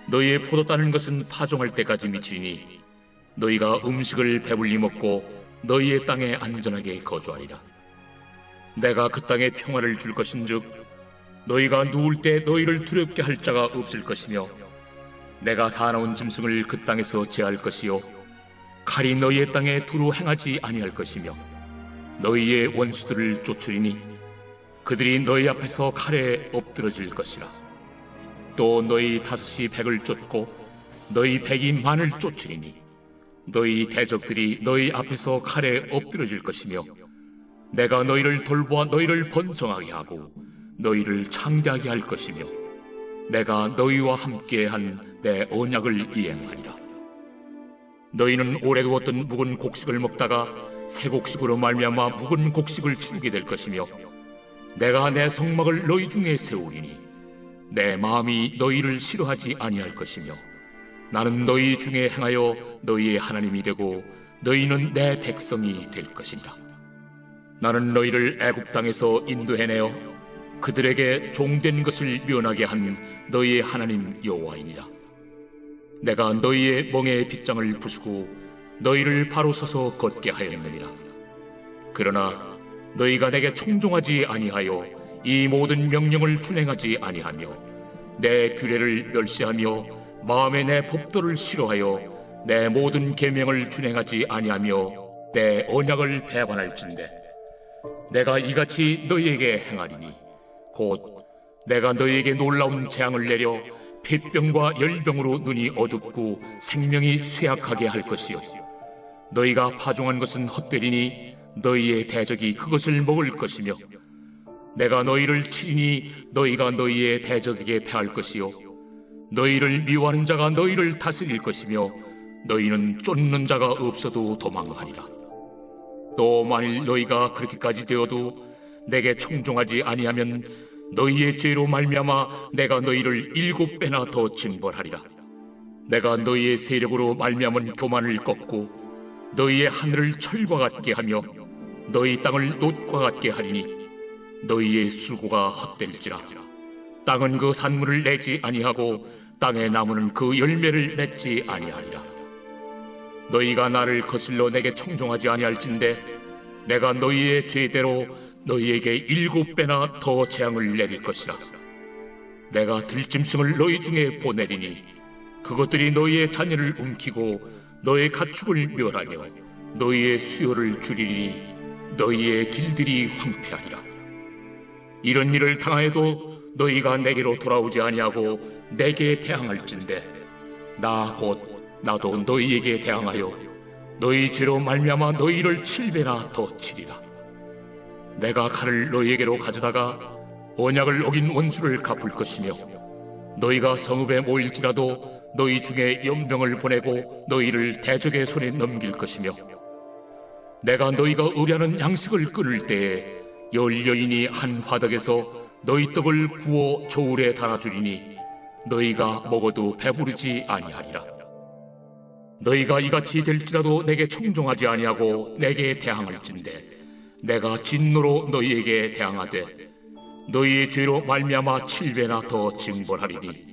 너희의 포도 따는 것은 파종할 때까지 미치니 너희가 음식을 배불리 먹고 너희의 땅에 안전하게 거주하리라. 내가 그 땅에 평화를 줄 것인즉 너희가 누울 때 너희를 두렵게 할 자가 없을 것이며 내가 사나운 짐승을 그 땅에서 제할 것이요 칼이 너희의 땅에 두루 행하지 아니할 것이며 너희의 원수들을 쫓으리니 그들이 너희 앞에서 칼에 엎드러질 것이라. 또 너희 다섯이 백을 쫓고 너희 백이 만을 쫓으리니 너희 대적들이 너희 앞에서 칼에 엎드러질 것이며 내가 너희를 돌보아 너희를 번성하게 하고 너희를 창대하게 할 것이며 내가 너희와 함께한 내 언약을 이행하리라. 너희는 오래 두었던 묵은 곡식을 먹다가 새 곡식으로 말미암아 묵은 곡식을 치우게 될 것이며 내가 내 성막을 너희 중에 세우리니 내 마음이 너희를 싫어하지 아니할 것이며 나는 너희 중에 행하여 너희의 하나님이 되고 너희는 내 백성이 될 것이니라. 나는 너희를 애굽 땅에서 인도해내어 그들에게 종된 것을 면하게 한 너희의 하나님 여호와이니라. 내가 너희의 멍에의 빗장을 부수고 너희를 바로 서서 걷게 하였느니라. 그러나 너희가 내게 청종하지 아니하여 이 모든 명령을 준행하지 아니하며 내 규례를 멸시하며 마음에 내 법도를 싫어하여 내 모든 계명을 준행하지 아니하며 내 언약을 배반할진대 내가 이같이 너희에게 행하리니 곧 내가 너희에게 놀라운 재앙을 내려 폐병과 열병으로 눈이 어둡고 생명이 쇠약하게 할 것이요 너희가 파종한 것은 헛되리니 너희의 대적이 그것을 먹을 것이며 내가 너희를 치리니 너희가 너희의 대적에게 패할 것이요 너희를 미워하는 자가 너희를 다스릴 것이며 너희는 쫓는 자가 없어도 도망하리라. 또 만일 너희가 그렇게까지 되어도 내게 청종하지 아니하면 너희의 죄로 말미암아 내가 너희를 7배나 더 징벌하리라. 내가 너희의 세력으로 말미암은 교만을 꺾고 너희의 하늘을 철과 같게 하며 너희 땅을 놋과 같게 하리니 너희의 수고가 헛될지라. 땅은 그 산물을 내지 아니하고 땅의 나무는 그 열매를 맺지 아니하리라. 너희가 나를 거슬러 내게 청종하지 아니할진대 내가 너희의 죄대로 너희에게 7배나 더 재앙을 내릴 것이라. 내가 들짐승을 너희 중에 보내리니 그것들이 너희의 자녀를 움키고 너의 가축을 멸하며 너희의 수요를 줄이니 너희의 길들이 황폐하리라. 이런 일을 당하여도 너희가 내게로 돌아오지 아니하고 내게 대항할진대 나 곧 나도 너희에게 대항하여 너희 죄로 말미암아 너희를 7배나 더 치리라. 내가 칼을 너희에게로 가져다가 언약을 어긴 원수를 갚을 것이며 너희가 성읍에 모일지라도 너희 중에 연병을 보내고 너희를 대적의 손에 넘길 것이며 내가 너희가 의뢰하는 양식을 끊을 때에 열 여인이 한 화덕에서 너희 떡을 구워 저울에 달아주리니 너희가 먹어도 배부르지 아니하리라. 너희가 이같이 될지라도 내게 청종하지 아니하고 내게 대항할진대 내가 진노로 너희에게 대항하되 너희의 죄로 말미암아 7배나 더 징벌하리니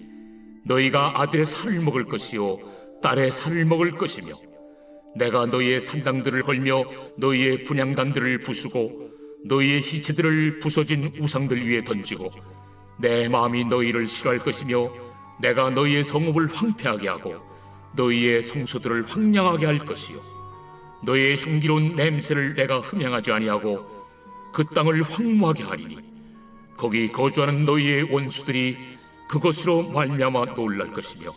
너희가 아들의 살을 먹을 것이요 딸의 살을 먹을 것이며 내가 너희의 산당들을 헐며 너희의 분향단들을 부수고 너희의 시체들을 부서진 우상들 위에 던지고 내 마음이 너희를 싫어할 것이며 내가 너희의 성읍을 황폐하게 하고 너희의 성소들을 황량하게 할 것이요 너희의 향기로운 냄새를 내가 흠양하지 아니하고 그 땅을 황무하게 하리니 거기 거주하는 너희의 원수들이 그것으로 말미암아 놀랄 것이며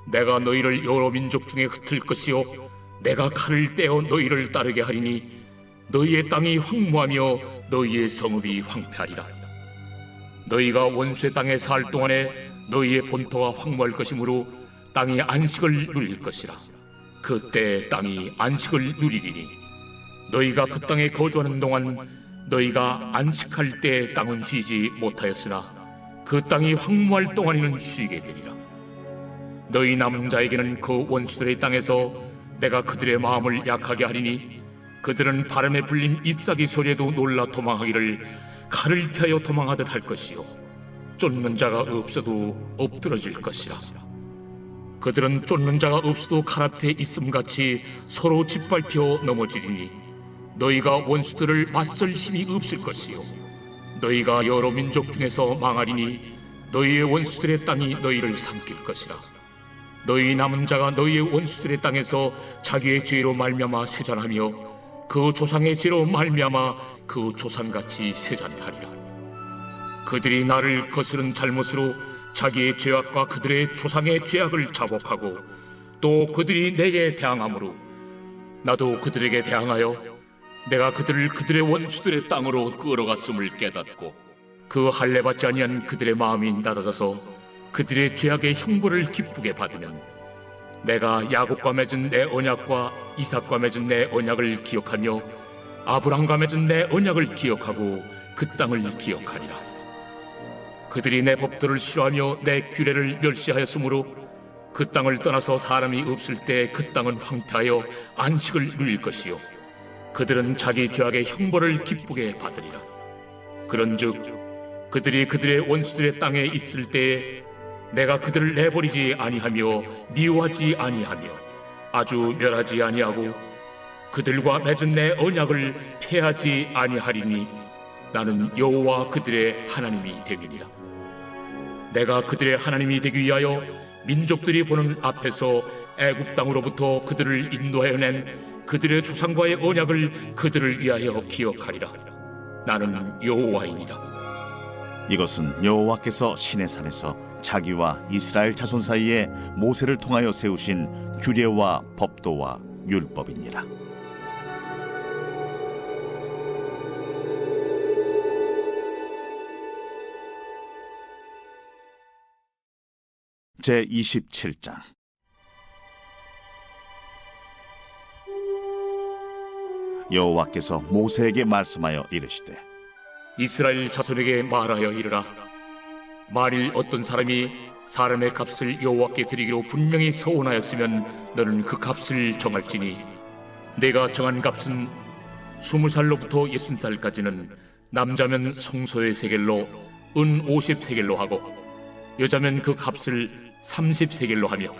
내가 너희를 여러 민족 중에 흩을 것이요 내가 칼을 떼어 너희를 따르게 하리니 너희의 땅이 황무하며 너희의 성읍이 황폐하리라. 너희가 원수의 땅에 살 동안에 너희의 본토가 황무할 것이므로 땅이 안식을 누릴 것이라. 그때 땅이 안식을 누리리니 너희가 그 땅에 거주하는 동안 너희가 안식할 때 땅은 쉬지 못하였으나 그 땅이 황무할 동안에는 쉬게 되리라. 너희 남은 자에게는 그 원수들의 땅에서 내가 그들의 마음을 약하게 하리니 그들은 바람에 불린 잎사귀 소리에도 놀라 도망하기를 칼을 피하여 도망하듯 할 것이요 쫓는 자가 없어도 엎드러질 것이라. 그들은 쫓는 자가 없어도 칼 앞에 있음같이 서로 짓밟혀 넘어지리니 너희가 원수들을 맞설 힘이 없을 것이요 너희가 여러 민족 중에서 망하리니 너희의 원수들의 땅이 너희를 삼킬 것이라. 너희 남은 자가 너희의 원수들의 땅에서 자기의 죄로 말미암아 쇠잔하며 그 조상의 죄로 말미암아 그 조상같이 쇠잔하리라. 그들이 나를 거스른 잘못으로 자기의 죄악과 그들의 조상의 죄악을 자복하고 또 그들이 내게 대항함으로 나도 그들에게 대항하여 내가 그들을 그들의 원수들의 땅으로 끌어갔음을 깨닫고 그 할례받지 아니한 그들의 마음이 낮아져서 그들의 죄악의 형벌을 기쁘게 받으면 내가 야곱과 맺은 내 언약과 이삭과 맺은 내 언약을 기억하며 아브람과 맺은 내 언약을 기억하고 그 땅을 기억하리라. 그들이 내 법도를 싫어하며 내 규례를 멸시하였으므로 그 땅을 떠나서 사람이 없을 때 그 땅은 황폐하여 안식을 누릴 것이요 그들은 자기 죄악의 형벌을 기쁘게 받으리라. 그런즉 그들이 그들의 원수들의 땅에 있을 때에 내가 그들을 내버리지 아니하며 미워하지 아니하며 아주 멸하지 아니하고 그들과 맺은 내 언약을 폐하지 아니하리니 나는 여호와 그들의 하나님이 되리니라. 내가 그들의 하나님이 되기 위하여 민족들이 보는 앞에서 애굽 땅으로부터 그들을 인도하여 낸 그들의 조상과의 언약을 그들을 위하여 기억하리라. 나는 여호와이니라. 이것은 여호와께서 시내산에서 자기와 이스라엘 자손 사이에 모세를 통하여 세우신 규례와 법도와 율법이니라. 제27장. 여호와께서 모세에게 말씀하여 이르시되 이스라엘 자손에게 말하여 이르라. 만일 어떤 사람이 사람의 값을 여호와께 드리기로 분명히 서원하였으면 너는 그 값을 정할지니 내가 정한 값은 20살로부터 60살까지는 남자면 성소의 세겔로 은 50세겔로 하고 여자면 그 값을 30세겔로 하며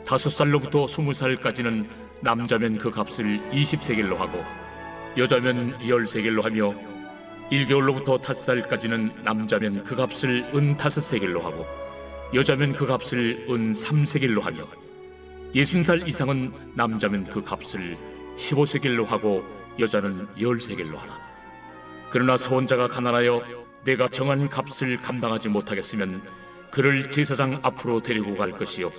5살로부터 20살까지는 남자면 그 값을 20세겔로 하고 여자면 13개겔로 하며 1개월로부터 5살까지는 남자면 그 값을 은 5세겔로 하고 여자면 그 값을 은 3세겔로 하며 60살 이상은 남자면 그 값을 15세겔로 하고 여자는 13개겔로 하라. 그러나 서원자가 가난하여 내가 정한 값을 감당하지 못하겠으면 그를 제사장 앞으로 데리고 갈 것이요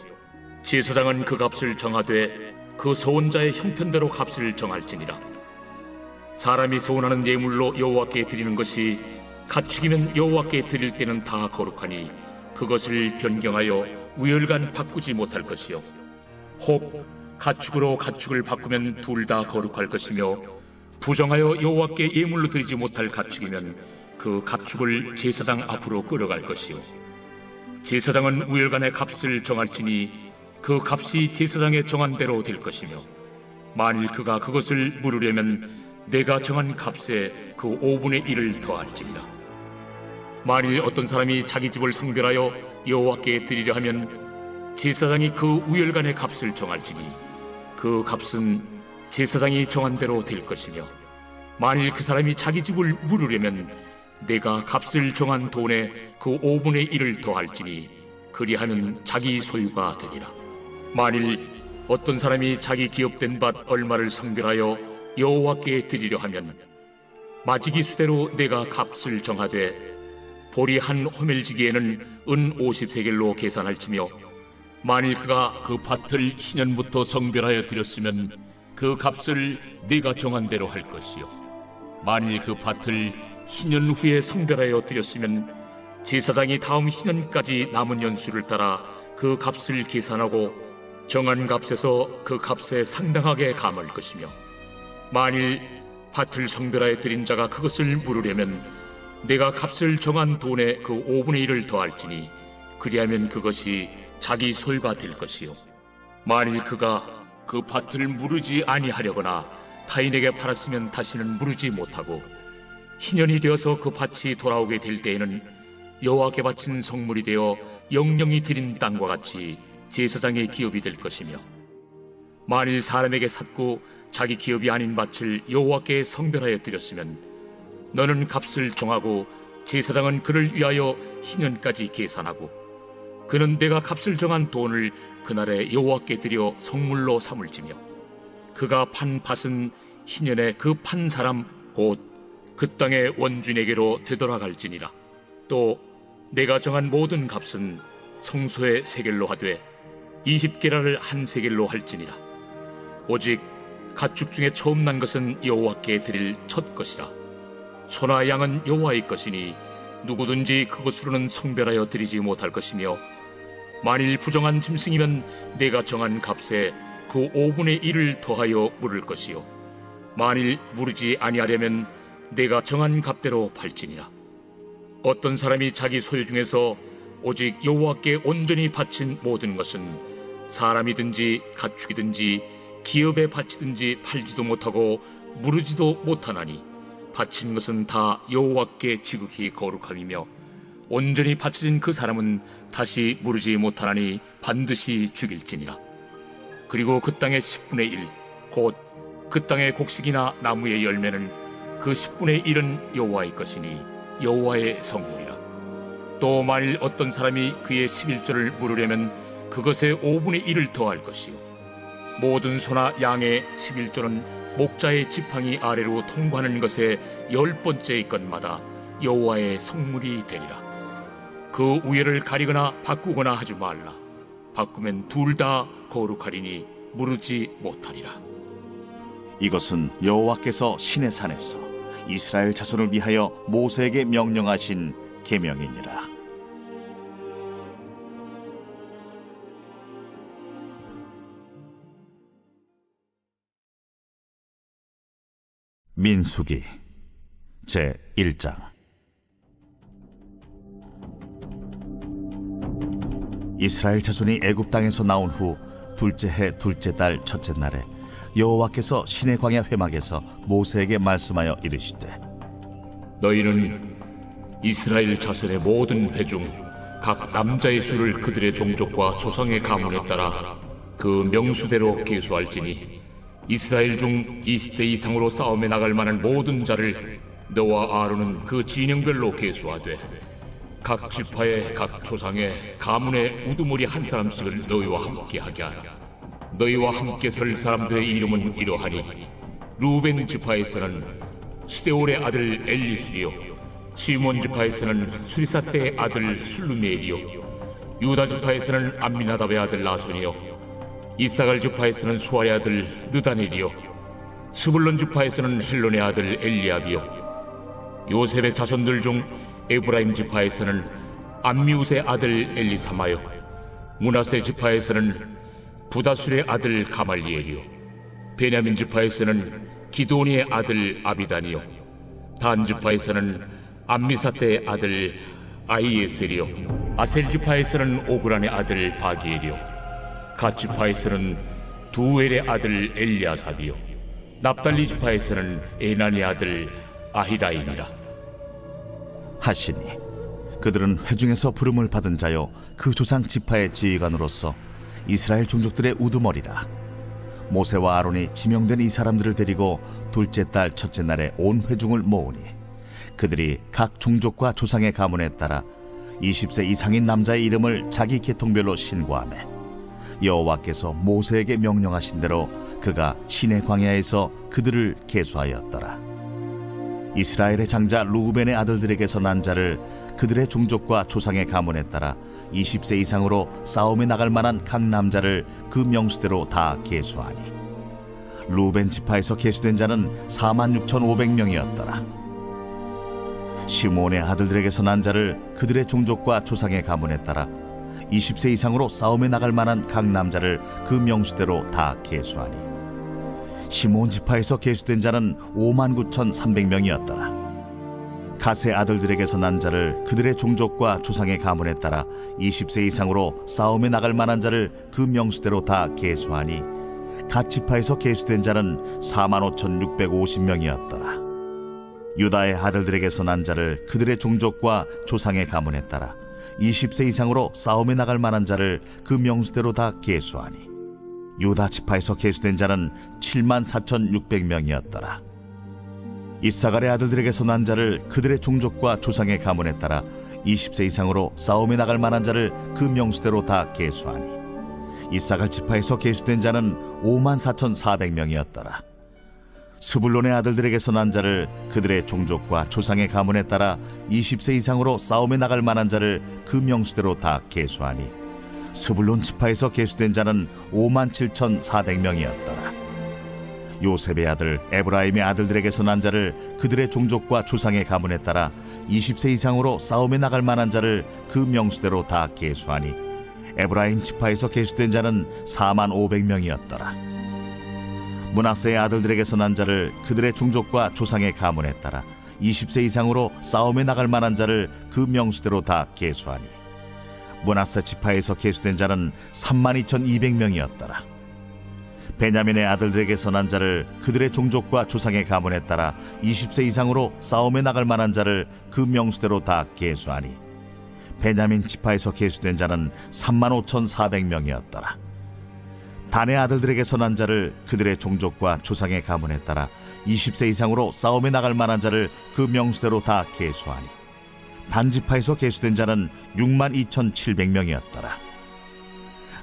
제사장은 그 값을 정하되 그 서원자의 형편대로 값을 정할지니라. 사람이 서원하는 예물로 여호와께 드리는 것이 가축이면 여호와께 드릴 때는 다 거룩하니 그것을 변경하여 우열간 바꾸지 못할 것이요 혹 가축으로 가축을 바꾸면 둘 다 거룩할 것이며 부정하여 여호와께 예물로 드리지 못할 가축이면 그 가축을 제사장 앞으로 끌어갈 것이요 제사장은 우열간의 값을 정할지니 그 값이 제사장의 정한 대로 될 것이며 만일 그가 그것을 물으려면 내가 정한 값에 그 5분의 1을 더할지니라. 만일 어떤 사람이 자기 집을 성별하여 여호와께 드리려 하면 제사장이 그 우열간의 값을 정할지니 그 값은 제사장이 정한 대로 될 것이며 만일 그 사람이 자기 집을 물으려면 내가 값을 정한 돈에 그 5분의 1을 더할지니 그리하면 자기 소유가 되리라. 만일 어떤 사람이 자기 기업된 밭 얼마를 성별하여 여호와께 드리려 하면 마지기 수대로 내가 값을 정하되 보리 한 호멜지기에는 은 50세겔로 계산할지며 만일 그가 그 밭을 신년부터 성별하여 드렸으면 그 값을 네가 정한 대로 할 것이요 만일 그 밭을 신년 후에 성별하여 드렸으면 제사장이 다음 신년까지 남은 연수를 따라 그 값을 계산하고 정한 값에서 그 값에 상당하게 감할 것이며 만일 밭을 성별하여 드린 자가 그것을 물으려면 내가 값을 정한 돈의 그 5분의 1을 더할지니 그리하면 그것이 자기 소유가 될 것이요 만일 그가 그 밭을 무르지 아니하려거나 타인에게 팔았으면 다시는 무르지 못하고 희년이 되어서 그 밭이 돌아오게 될 때에는 여호와께 바친 성물이 되어 영령이 드린 땅과 같이 제사장의 기업이 될 것이며 만일 사람에게 샀고 자기 기업이 아닌 밭을 여호와께 성별하여 드렸으면 너는 값을 정하고 제사장은 그를 위하여 희년까지 계산하고 그는 내가 값을 정한 돈을 그날에 여호와께 드려 성물로 삼을지며 그가 판 밭은 희년에 그 판 사람 곧 그 땅의 원주인에게로 되돌아갈지니라. 또 내가 정한 모든 값은 성소의 세겔로 하되 20게라를 한 세겔로 할지니라. 오직 가축 중에 처음 난 것은 여호와께 드릴 첫 것이라. 소나 양은 여호와의 것이니 누구든지 그것으로는 성별하여 드리지 못할 것이며 만일 부정한 짐승이면 내가 정한 값에 그 5분의 1을 더하여 물을 것이요 만일 무르지 아니하려면 내가 정한 값대로 팔지니라. 어떤 사람이 자기 소유 중에서 오직 여호와께 온전히 바친 모든 것은 사람이든지 가축이든지 기업에 바치든지 팔지도 못하고 무르지도 못하나니 바친 것은 다 여호와께 지극히 거룩함이며 온전히 바쳐진 그 사람은 다시 무르지 못하나니 반드시 죽일지니라. 그리고 그 땅의 10분의 1 곧 그 땅의 곡식이나 나무의 열매는 그 10분의 1은 여호와의 것이니 여호와의 성물이라. 또 만일 어떤 사람이 그의 11조를 물으려면 그것에 5분의 1을 더할 것이요 모든 소나 양의 11조는 목자의 지팡이 아래로 통과하는 것에 10번째의 것마다 여호와의 성물이 되리라. 그 우열을 가리거나 바꾸거나 하지 말라. 바꾸면 둘 다 거룩하리니 무르지 못하리라. 이것은 여호와께서 시내산에서 이스라엘 자손을 위하여 모세에게 명령하신 계명이니라. 민수기 제1장. 이스라엘 자손이 애굽 땅에서 나온 후 둘째 해 둘째 달 첫째 날에 여호와께서 시내 광야 회막에서 모세에게 말씀하여 이르시되 너희는 이스라엘 자손의 모든 회 중 각 남자의 수를 그들의 종족과 조상의 가문에 따라 그 명수대로 계수할지니 이스라엘 중 20세 이상으로 싸움에 나갈 만한 모든 자를 너와 아론은 그 진영별로 계수하되 각 지파의 각 조상의 가문의 우두머리 한 사람씩을 너희와 함께 하게 하라. 너희와 함께 설 사람들의 이름은 이러하니 루벤 지파에서는 시데올의 아들 엘리술이요 시몬 지파에서는 수리사떼의 아들 술루미엘이요 유다 지파에서는 암미나답의 아들 나손이요 이사갈 지파에서는 수아의 아들 느다넬이요 스불론 지파에서는 헬론의 아들 엘리압이요 요셉의 자손들 중 에브라임 지파에서는 암미우스의 아들 엘리사마요 므낫세 지파에서는 부다술의 아들 가말리엘이요 베냐민 지파에서는 기도니의 아들 아비단이요 단 지파에서는 암미사떼의 아들 아이에셀이요 아셀 지파에서는 오그란의 아들 바기엘이요 갓 지파에서는 두엘의 아들 엘리아삽이요 납달리 지파에서는 에난의 아들 아히라이니라 하시니 그들은 회중에서 부름을 받은 자요 그 조상 지파의 지휘관으로서 이스라엘 종족들의 우두머리라. 모세와 아론이 지명된 이 사람들을 데리고 둘째 달 첫째 날에 온 회중을 모으니 그들이 각 종족과 조상의 가문에 따라 20세 이상인 남자의 이름을 자기 계통별로 신고하며 여호와께서 모세에게 명령하신 대로 그가 시내 광야에서 그들을 계수하였더라. 이스라엘의 장자 루벤의 아들들에게서 난 자를 그들의 종족과 조상의 가문에 따라 20세 이상으로 싸움에 나갈 만한 각 남자를 그 명수대로 다 계수하니 루벤 지파에서 계수된 자는 46,500명이었더라. 시몬의 아들들에게서 난 자를 그들의 종족과 조상의 가문에 따라 20세 이상으로 싸움에 나갈 만한 각 남자를 그 명수대로 다 계수하니 시몬 지파에서 계수된 자는 59,300명이었더라. 갓의 아들들에게서 난 자를 그들의 종족과 조상의 가문에 따라 20세 이상으로 싸움에 나갈 만한 자를 그 명수대로 다 계수하니 갓 지파에서 계수된 자는 45,650명이었더라. 유다의 아들들에게서 난 자를 그들의 종족과 조상의 가문에 따라 20세 이상으로 싸움에 나갈 만한 자를 그 명수대로 다 계수하니 유다 지파에서 계수된 자는 74,600명이었더라. 이사갈의 아들들에게서 난 자를 그들의 종족과 조상의 가문에 따라 20세 이상으로 싸움에 나갈 만한 자를 그 명수대로 다 계수하니 이사갈 지파에서 계수된 자는 54,400명이었더라. 스불론의 아들들에게서 난 자를 그들의 종족과 조상의 가문에 따라 20세 이상으로 싸움에 나갈 만한 자를 그 명수대로 다 계수하니 스불론 지파에서 계수된 자는 57,400명이었더라. 요셉의 아들 에브라임의 아들들에게서 난 자를 그들의 종족과 조상의 가문에 따라 20세 이상으로 싸움에 나갈 만한 자를 그 명수대로 다 계수하니 에브라임 지파에서 계수된 자는 45,500명이었더라. 므낫세의 아들들에게서 난 자를 그들의 종족과 조상의 가문에 따라 20세 이상으로 싸움에 나갈 만한 자를 그 명수대로 다 계수하니 므낫세 지파에서 계수된 자는 32,200명이었더라. 베냐민의 아들들에게서 난 자를 그들의 종족과 조상의 가문에 따라 20세 이상으로 싸움에 나갈 만한 자를 그 명수대로 다 계수하니 베냐민 지파에서 계수된 자는 35,400명이었더라. 단의 아들들에게서 난 자를 그들의 종족과 조상의 가문에 따라 20세 이상으로 싸움에 나갈 만한 자를 그 명수대로 다 계수하니 단 지파에서 계수된 자는 62,700명이었더라.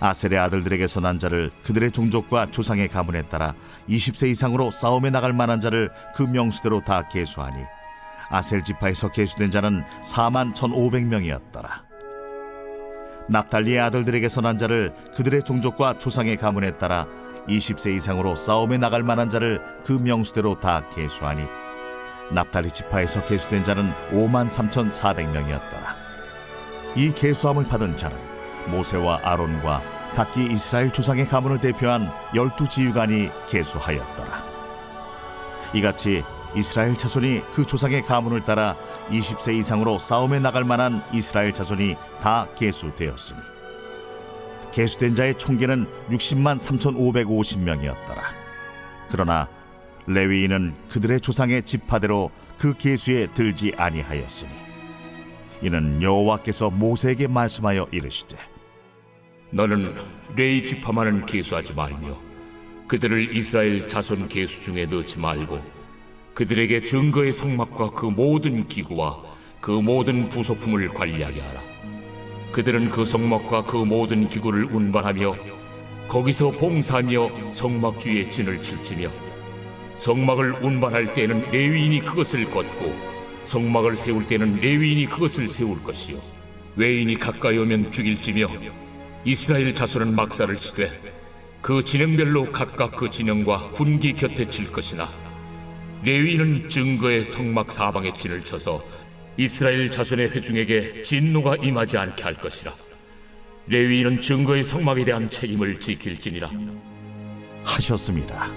아셀의 아들들에게서 난 자를 그들의 종족과 조상의 가문에 따라 20세 이상으로 싸움에 나갈 만한 자를 그 명수대로 다 계수하니 아셀 지파에서 계수된 자는 41,500명이었더라. 납달리의 아들들에게서 난 자를 그들의 종족과 조상의 가문에 따라 20세 이상으로 싸움에 나갈 만한 자를 그 명수대로 다 계수하니 납달리 지파에서 계수된 자는 53,400명이었더라. 이 계수함을 받은 자는 모세와 아론과 각기 이스라엘 조상의 가문을 대표한 12지휘관이 계수하였더라. 이같이 이스라엘 자손이 그 조상의 가문을 따라 20세 이상으로 싸움에 나갈 만한 이스라엘 자손이 다 계수되었으니 계수된 자의 총계는 603,550명이었더라. 그러나 레위인은 그들의 조상의 지파대로 그 계수에 들지 아니하였으니 이는 여호와께서 모세에게 말씀하여 이르시되 너는 레위 지파만은 계수하지 말며 그들을 이스라엘 자손 계수 중에 넣지 말고 그들에게 증거의 성막과 그 모든 기구와 그 모든 부속품을 관리하게 하라. 그들은 그 성막과 그 모든 기구를 운반하며 거기서 봉사하며 성막 주위에 진을 칠지며 성막을 운반할 때에는 레위인이 그것을 걷고 성막을 세울 때는 레위인이 그것을 세울 것이요 외인이 가까이 오면 죽일지며 이스라엘 자손은 막사를 치되 그 진영별로 각각 그 진영과 군기 곁에 칠 것이나 레위인은 증거의 성막 사방에 진을 쳐서 이스라엘 자손의 회중에게 진노가 임하지 않게 할 것이라. 레위인은 증거의 성막에 대한 책임을 지킬지니라 하셨습니다.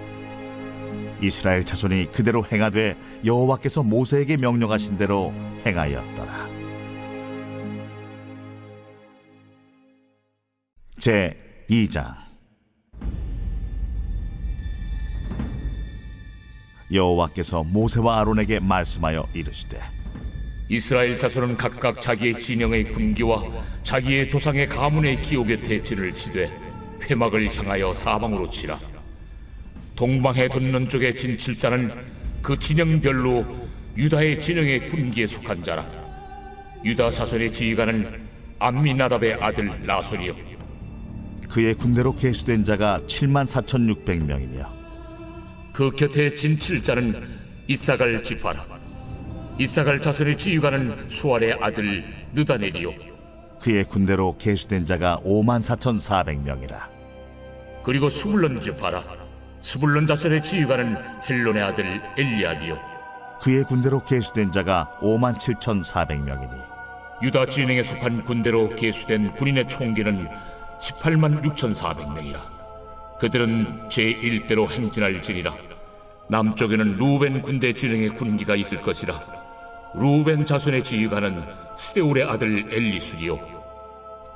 이스라엘 자손이 그대로 행하되 여호와께서 모세에게 명령하신 대로 행하였더라. 제 2장. 여호와께서 모세와 아론에게 말씀하여 이르시되 이스라엘 자손은 각각 자기의 진영의 군기와 자기의 조상의 가문의 기호 곁에 진을 치되 회막을 향하여 사방으로 치라. 동방해 돋는 쪽에 진 칠자는 그 진영별로 유다의 진영의 군기에 속한 자라. 유다 자손의 지휘관은 암미나답의 아들 나손이요 그의 군대로 계수된 자가 74,600명이며 그 곁에 진 칠자는 이사갈 지파라. 이사갈 자손의 지휘관은 수알의 아들 느다넬이요 그의 군대로 계수된 자가 54,400명이라. 그리고 스불론 지파라. 스불론 자손의 지휘관은 헬론의 아들 엘리압이요 그의 군대로 계수된 자가 57,400명이니 유다 진영에 속한 군대로 계수된 군인의 총기는 186,400명이라. 그들은 제1대로 행진할지니라. 남쪽에는 루벤 군대 진영의 군기가 있을 것이라. 루벤 자손의 지휘관은 스데울의 아들 엘리술이요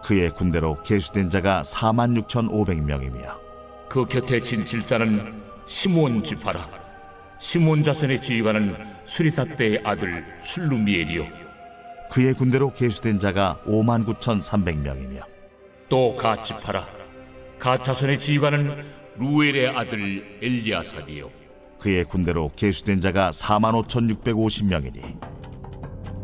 그의 군대로 계수된 자가 46,500명이며 그 곁에 진 칠자는 시므온 지파라. 시므온 자손의 지휘관은 수리사대의 아들 술루미엘이요 그의 군대로 계수된 자가 59,300명이며 또 갓 지파라. 갓 자손의 지휘관은 루엘의 아들 엘리아삽이요 그의 군대로 계수된 자가 45,650명이니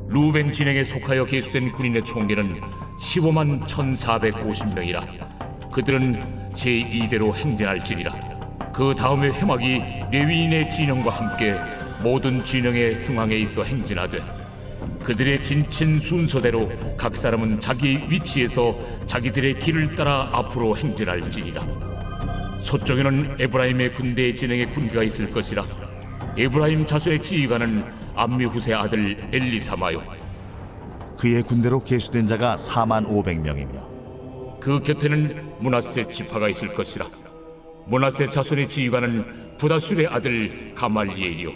루벤 진영에 속하여 계수된 군인의 총기는 151,450명이라. 그들은 제2대로 행진할지니라. 그 다음에 회막이 레위인의 진영과 함께 모든 진영의 중앙에 있어 행진하되 그들의 진친 순서대로 각 사람은 자기 위치에서 자기들의 길을 따라 앞으로 행진할지니라. 서쪽에는 에브라임의 군대의 진영의 군기가 있을 것이라. 에브라임 자손의 지휘관은 암미후세 아들 엘리사마요 그의 군대로 계수된 자가 45,000명이며 그 곁에는 므낫세 지파가 있을 것이라. 므낫세 자손의 지휘관은 부다술의 아들 가말리엘이요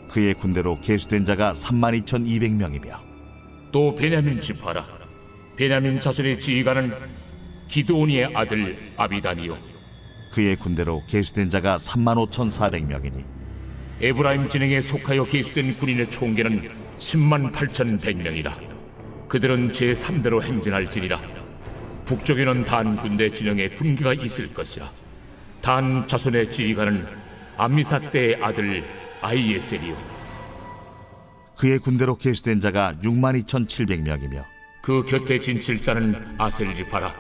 그의 군대로 계수된 자가 32,200명이며 또 베냐민 지파라. 베냐민 자손의 지휘관은 기드온이의 아들 아비단이요 그의 군대로 계수된 자가 35,400명이니 에브라임 진영에 속하여 계수된 군인의 총계는 108,100명이라. 그들은 제3대로 행진할지니라. 북쪽에는 단 군대 진영에 군기가 있을 것이라. 단 자손의 지휘관은 암미사대의 아들 아이에셀이요 그의 군대로 계수된 자가 62,700명이며 그 곁에 진 칠자는 아셀 지파라.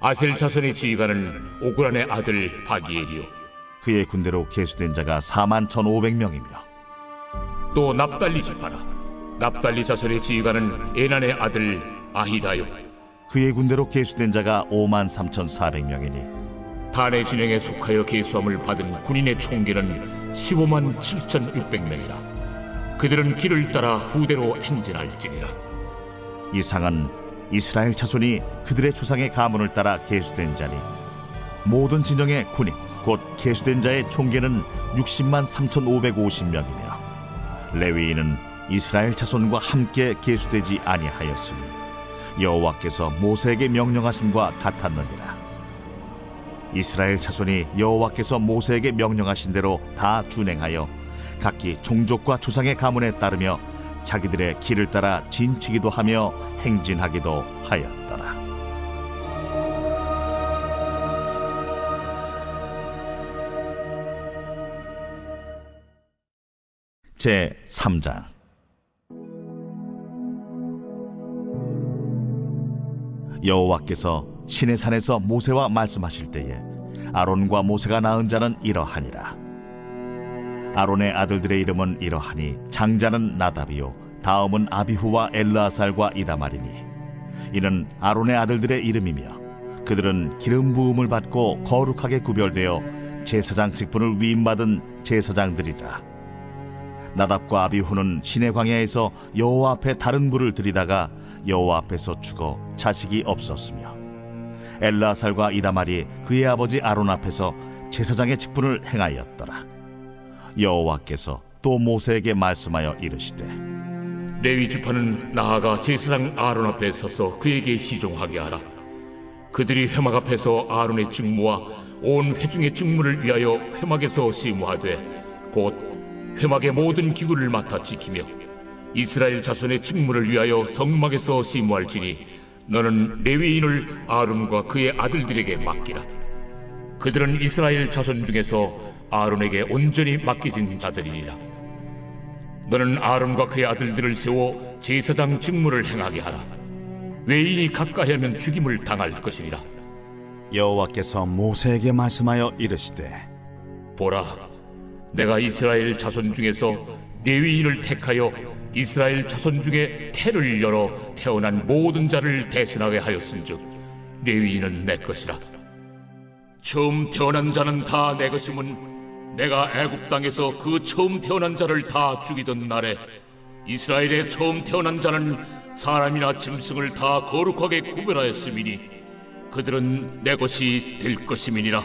아셀 자손의 지휘관은 오그란의 아들 바기엘이요 그의 군대로 계수된 자가 41,500명이며 또 납달리 지파라. 납달리 자손의 지휘관은 에난의 아들 아히다요 그의 군대로 계수된 자가 53,400명이니 단의 진영에 속하여 계수함을 받은 군인의 총기는 157,600명이라. 그들은 길을 따라 후대로 행진할지니라. 이상은 이스라엘 자손이 그들의 조상의 가문을 따라 계수된 자니 모든 진영의 군인 곧 계수된 자의 총계는 603,550명이며 레위인은 이스라엘 자손과 함께 계수되지 아니하였으니 여호와께서 모세에게 명령하심과 같았느니라. 이스라엘 자손이 여호와께서 모세에게 명령하신 대로 다 준행하여 각기 종족과 조상의 가문에 따르며 자기들의 길을 따라 진치기도 하며 행진하기도 하였더라. 제3장. 여호와께서 시내산에서 모세와 말씀하실 때에 아론과 모세가 낳은 자는 이러하니라. 아론의 아들들의 이름은 이러하니 장자는 나답이요 다음은 아비후와 엘르아살과 이다말이니 이는 아론의 아들들의 이름이며 그들은 기름 부음을 받고 거룩하게 구별되어 제사장 직분을 위임받은 제사장들이라. 나답과 아비후는 시내 광야에서 여호와 앞에 다른 불을 들이다가 여호와 앞에서 죽어 자식이 없었으며 엘르아살과 이다말이 그의 아버지 아론 앞에서 제사장의 직분을 행하였더라. 여호와께서 또 모세에게 말씀하여 이르시되 레위 지파는 나아가 제사장 아론 앞에 서서 그에게 시종하게 하라. 그들이 회막 앞에서 아론의 직무와 온 회중의 직무를 위하여 회막에서 시무하되 곧 회막의 모든 기구를 맡아 지키며 이스라엘 자손의 직무를 위하여 성막에서 시무할지니 너는 레위인을 아론과 그의 아들들에게 맡기라. 그들은 이스라엘 자손 중에서 아론에게 온전히 맡겨진 자들이니라. 너는 아론과 그의 아들들을 세워 제사장 직무를 행하게 하라. 외인이 가까이 하면 죽임을 당할 것이니라. 여호와께서 모세에게 말씀하여 이르시되 보라, 내가 이스라엘 자손 중에서 레위인을 택하여 이스라엘 자손 중에 태를 열어 태어난 모든 자를 대신하게 하였은즉 레위인은 내 것이라. 처음 태어난 자는 다 내 것임은 내가 애굽 땅에서 그 처음 태어난 자를 다 죽이던 날에 이스라엘의 처음 태어난 자는 사람이나 짐승을 다 거룩하게 구별하였음이니 그들은 내 것이 될 것임이니라.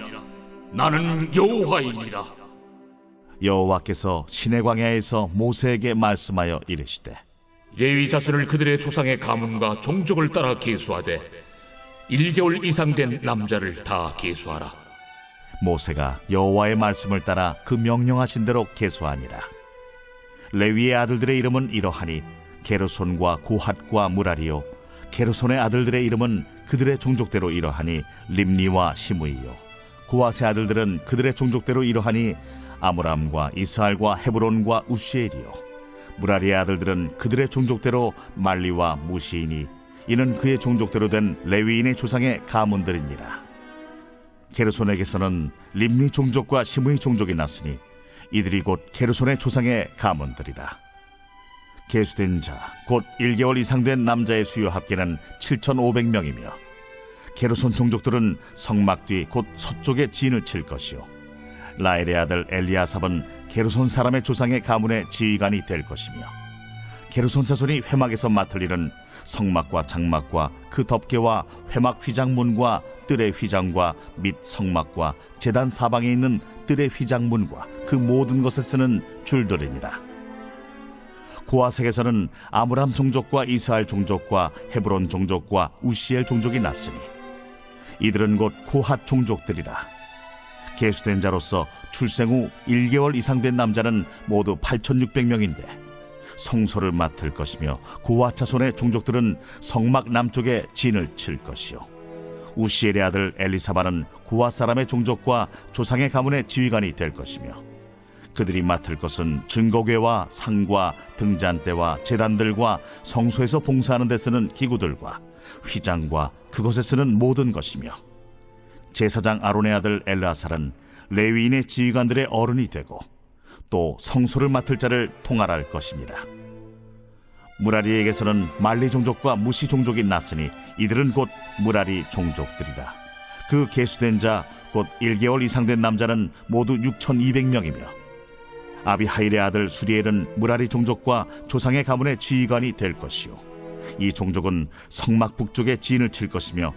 나는 여호와이니라. 여호와께서 시내 광야에서 모세에게 말씀하여 이르시되 레위 자손을 그들의 조상의 가문과 종족을 따라 계수하되 1개월 이상 된 남자를 다 계수하라. 모세가 여호와의 말씀을 따라 그 명령하신 대로 계수하니라. 레위의 아들들의 이름은 이러하니 게르손과 고핫과 무라리요 게르손의 아들들의 이름은 그들의 종족대로 이러하니 림니와 시므이요 고핫의 아들들은 그들의 종족대로 이러하니 아므람과 이스할과 헤브론과 우시엘이요 무라리의 아들들은 그들의 종족대로 말리와 무시이니 이는 그의 종족대로 된 레위인의 조상의 가문들이니라. 게르손에게서는 림니 종족과 시므이 종족이 났으니 이들이 곧 게르손의 조상의 가문들이라. 계수된 자 곧 1개월 이상 된 남자의 수요 합계는 7,500명이며 게르손 종족들은 성막 뒤 곧 서쪽에 진을 칠 것이요 라엘의 아들 엘리아삽은 게르손 사람의 조상의 가문의 지휘관이 될 것이며 게르손 자손이 회막에서 맡을 일은 성막과 장막과 그 덮개와 회막 휘장문과 뜰의 휘장과 및 성막과 제단 사방에 있는 뜰의 휘장문과 그 모든 것에 쓰는 줄들이니라. 고아색에서는 아므람 종족과 이스할 종족과 헤브론 종족과 우시엘 종족이 났으니 이들은 곧 고핫 종족들이라. 계수된 자로서 출생 후 1개월 이상 된 남자는 모두 8,600명인데 성소를 맡을 것이며 고핫 자손의 종족들은 성막 남쪽에 진을 칠 것이요 우시엘의 아들 엘리사바는 고핫 사람의 종족과 조상의 가문의 지휘관이 될 것이며 그들이 맡을 것은 증거궤와 상과 등잔대와 제단들과 성소에서 봉사하는 데 쓰는 기구들과 휘장과 그것에 쓰는 모든 것이며 제사장 아론의 아들 엘르아살은 레위인의 지휘관들의 어른이 되고 또 성소를 맡을 자를 통할할 것이니라. 무라리에게서는 말리 종족과 무시 종족이 났으니 이들은 곧 무라리 종족들이라. 그 계수된 자 곧 1개월 이상 된 남자는 모두 6,200명이며 아비하일의 아들 수리엘은 무라리 종족과 조상의 가문의 지휘관이 될 것이요 이 종족은 성막 북쪽에 진을 칠 것이며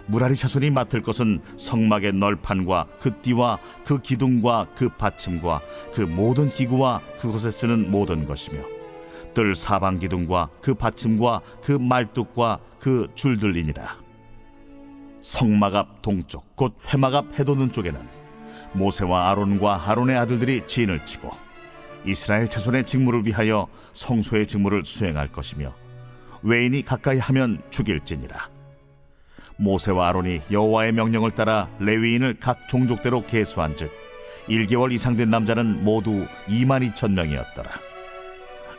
무라리 자손이 맡을 것은 성막의 널판과 그 띠와 그 기둥과 그 받침과 그 모든 기구와 그곳에 쓰는 모든 것이며 뜰 사방 기둥과 그 받침과 그 말뚝과 그 줄들이니라. 성막 앞 동쪽 곧 회막 앞 해돋는 쪽에는 모세와 아론과 아론의 아들들이 진을 치고 이스라엘 자손의 직무를 위하여 성소의 직무를 수행할 것이며 외인이 가까이 하면 죽일지니라. 모세와 아론이 여호와의 명령을 따라 레위인을 각 종족대로 계수한즉 1개월 이상 된 남자는 모두 22,000명이었더라.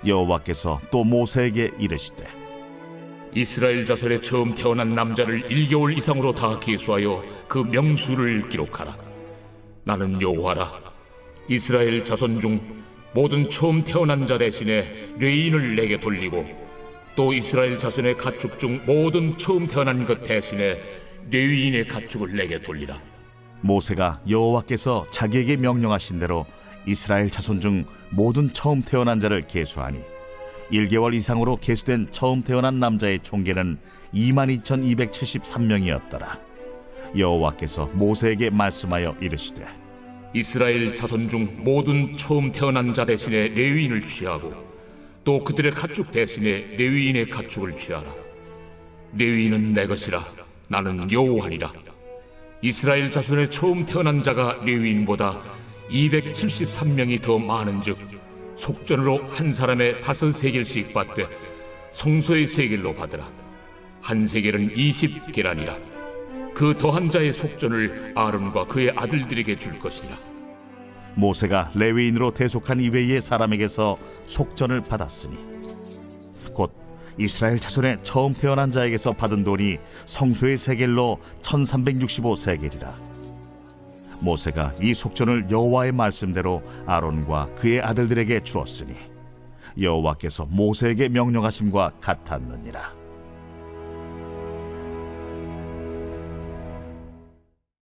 여호와께서 또 모세에게 이르시되 이스라엘 자손의 처음 태어난 남자를 1개월 이상으로 다 계수하여 그 명수를 기록하라. 나는 여호와라. 이스라엘 자손 중 모든 처음 태어난 자 대신에 레위인을 내게 돌리고 또 이스라엘 자손의 가축 중 모든 처음 태어난 것 대신에 레위인의 가축을 내게 돌리라. 모세가 여호와께서 자기에게 명령하신 대로 이스라엘 자손 중 모든 처음 태어난 자를 계수하니 1개월 이상으로 계수된 처음 태어난 남자의 총계는 22,273명이었더라. 여호와께서 모세에게 말씀하여 이르시되 이스라엘 자손 중 모든 처음 태어난 자 대신에 레위인을 취하고 또 그들의 가축 대신에 레위인의 가축을 취하라. 레위인은 내 것이라. 나는 여호와니라. 이스라엘 자손의 처음 태어난 자가 레위인보다 273명이 더 많은즉 속전으로 한 사람의 5세겔씩 받되 성소의 세겔로 받으라. 한 세겔은 20계란이라. 그 더한 자의 속전을 아론과 그의 아들들에게 줄 것이라. 모세가 레위인으로 대속한 이외의 사람에게서 속전을 받았으니 곧 이스라엘 자손의 처음 태어난 자에게서 받은 돈이 성소의 세겔로 1365세겔이라. 모세가 이 속전을 여호와의 말씀대로 아론과 그의 아들들에게 주었으니 여호와께서 모세에게 명령하심과 같았느니라.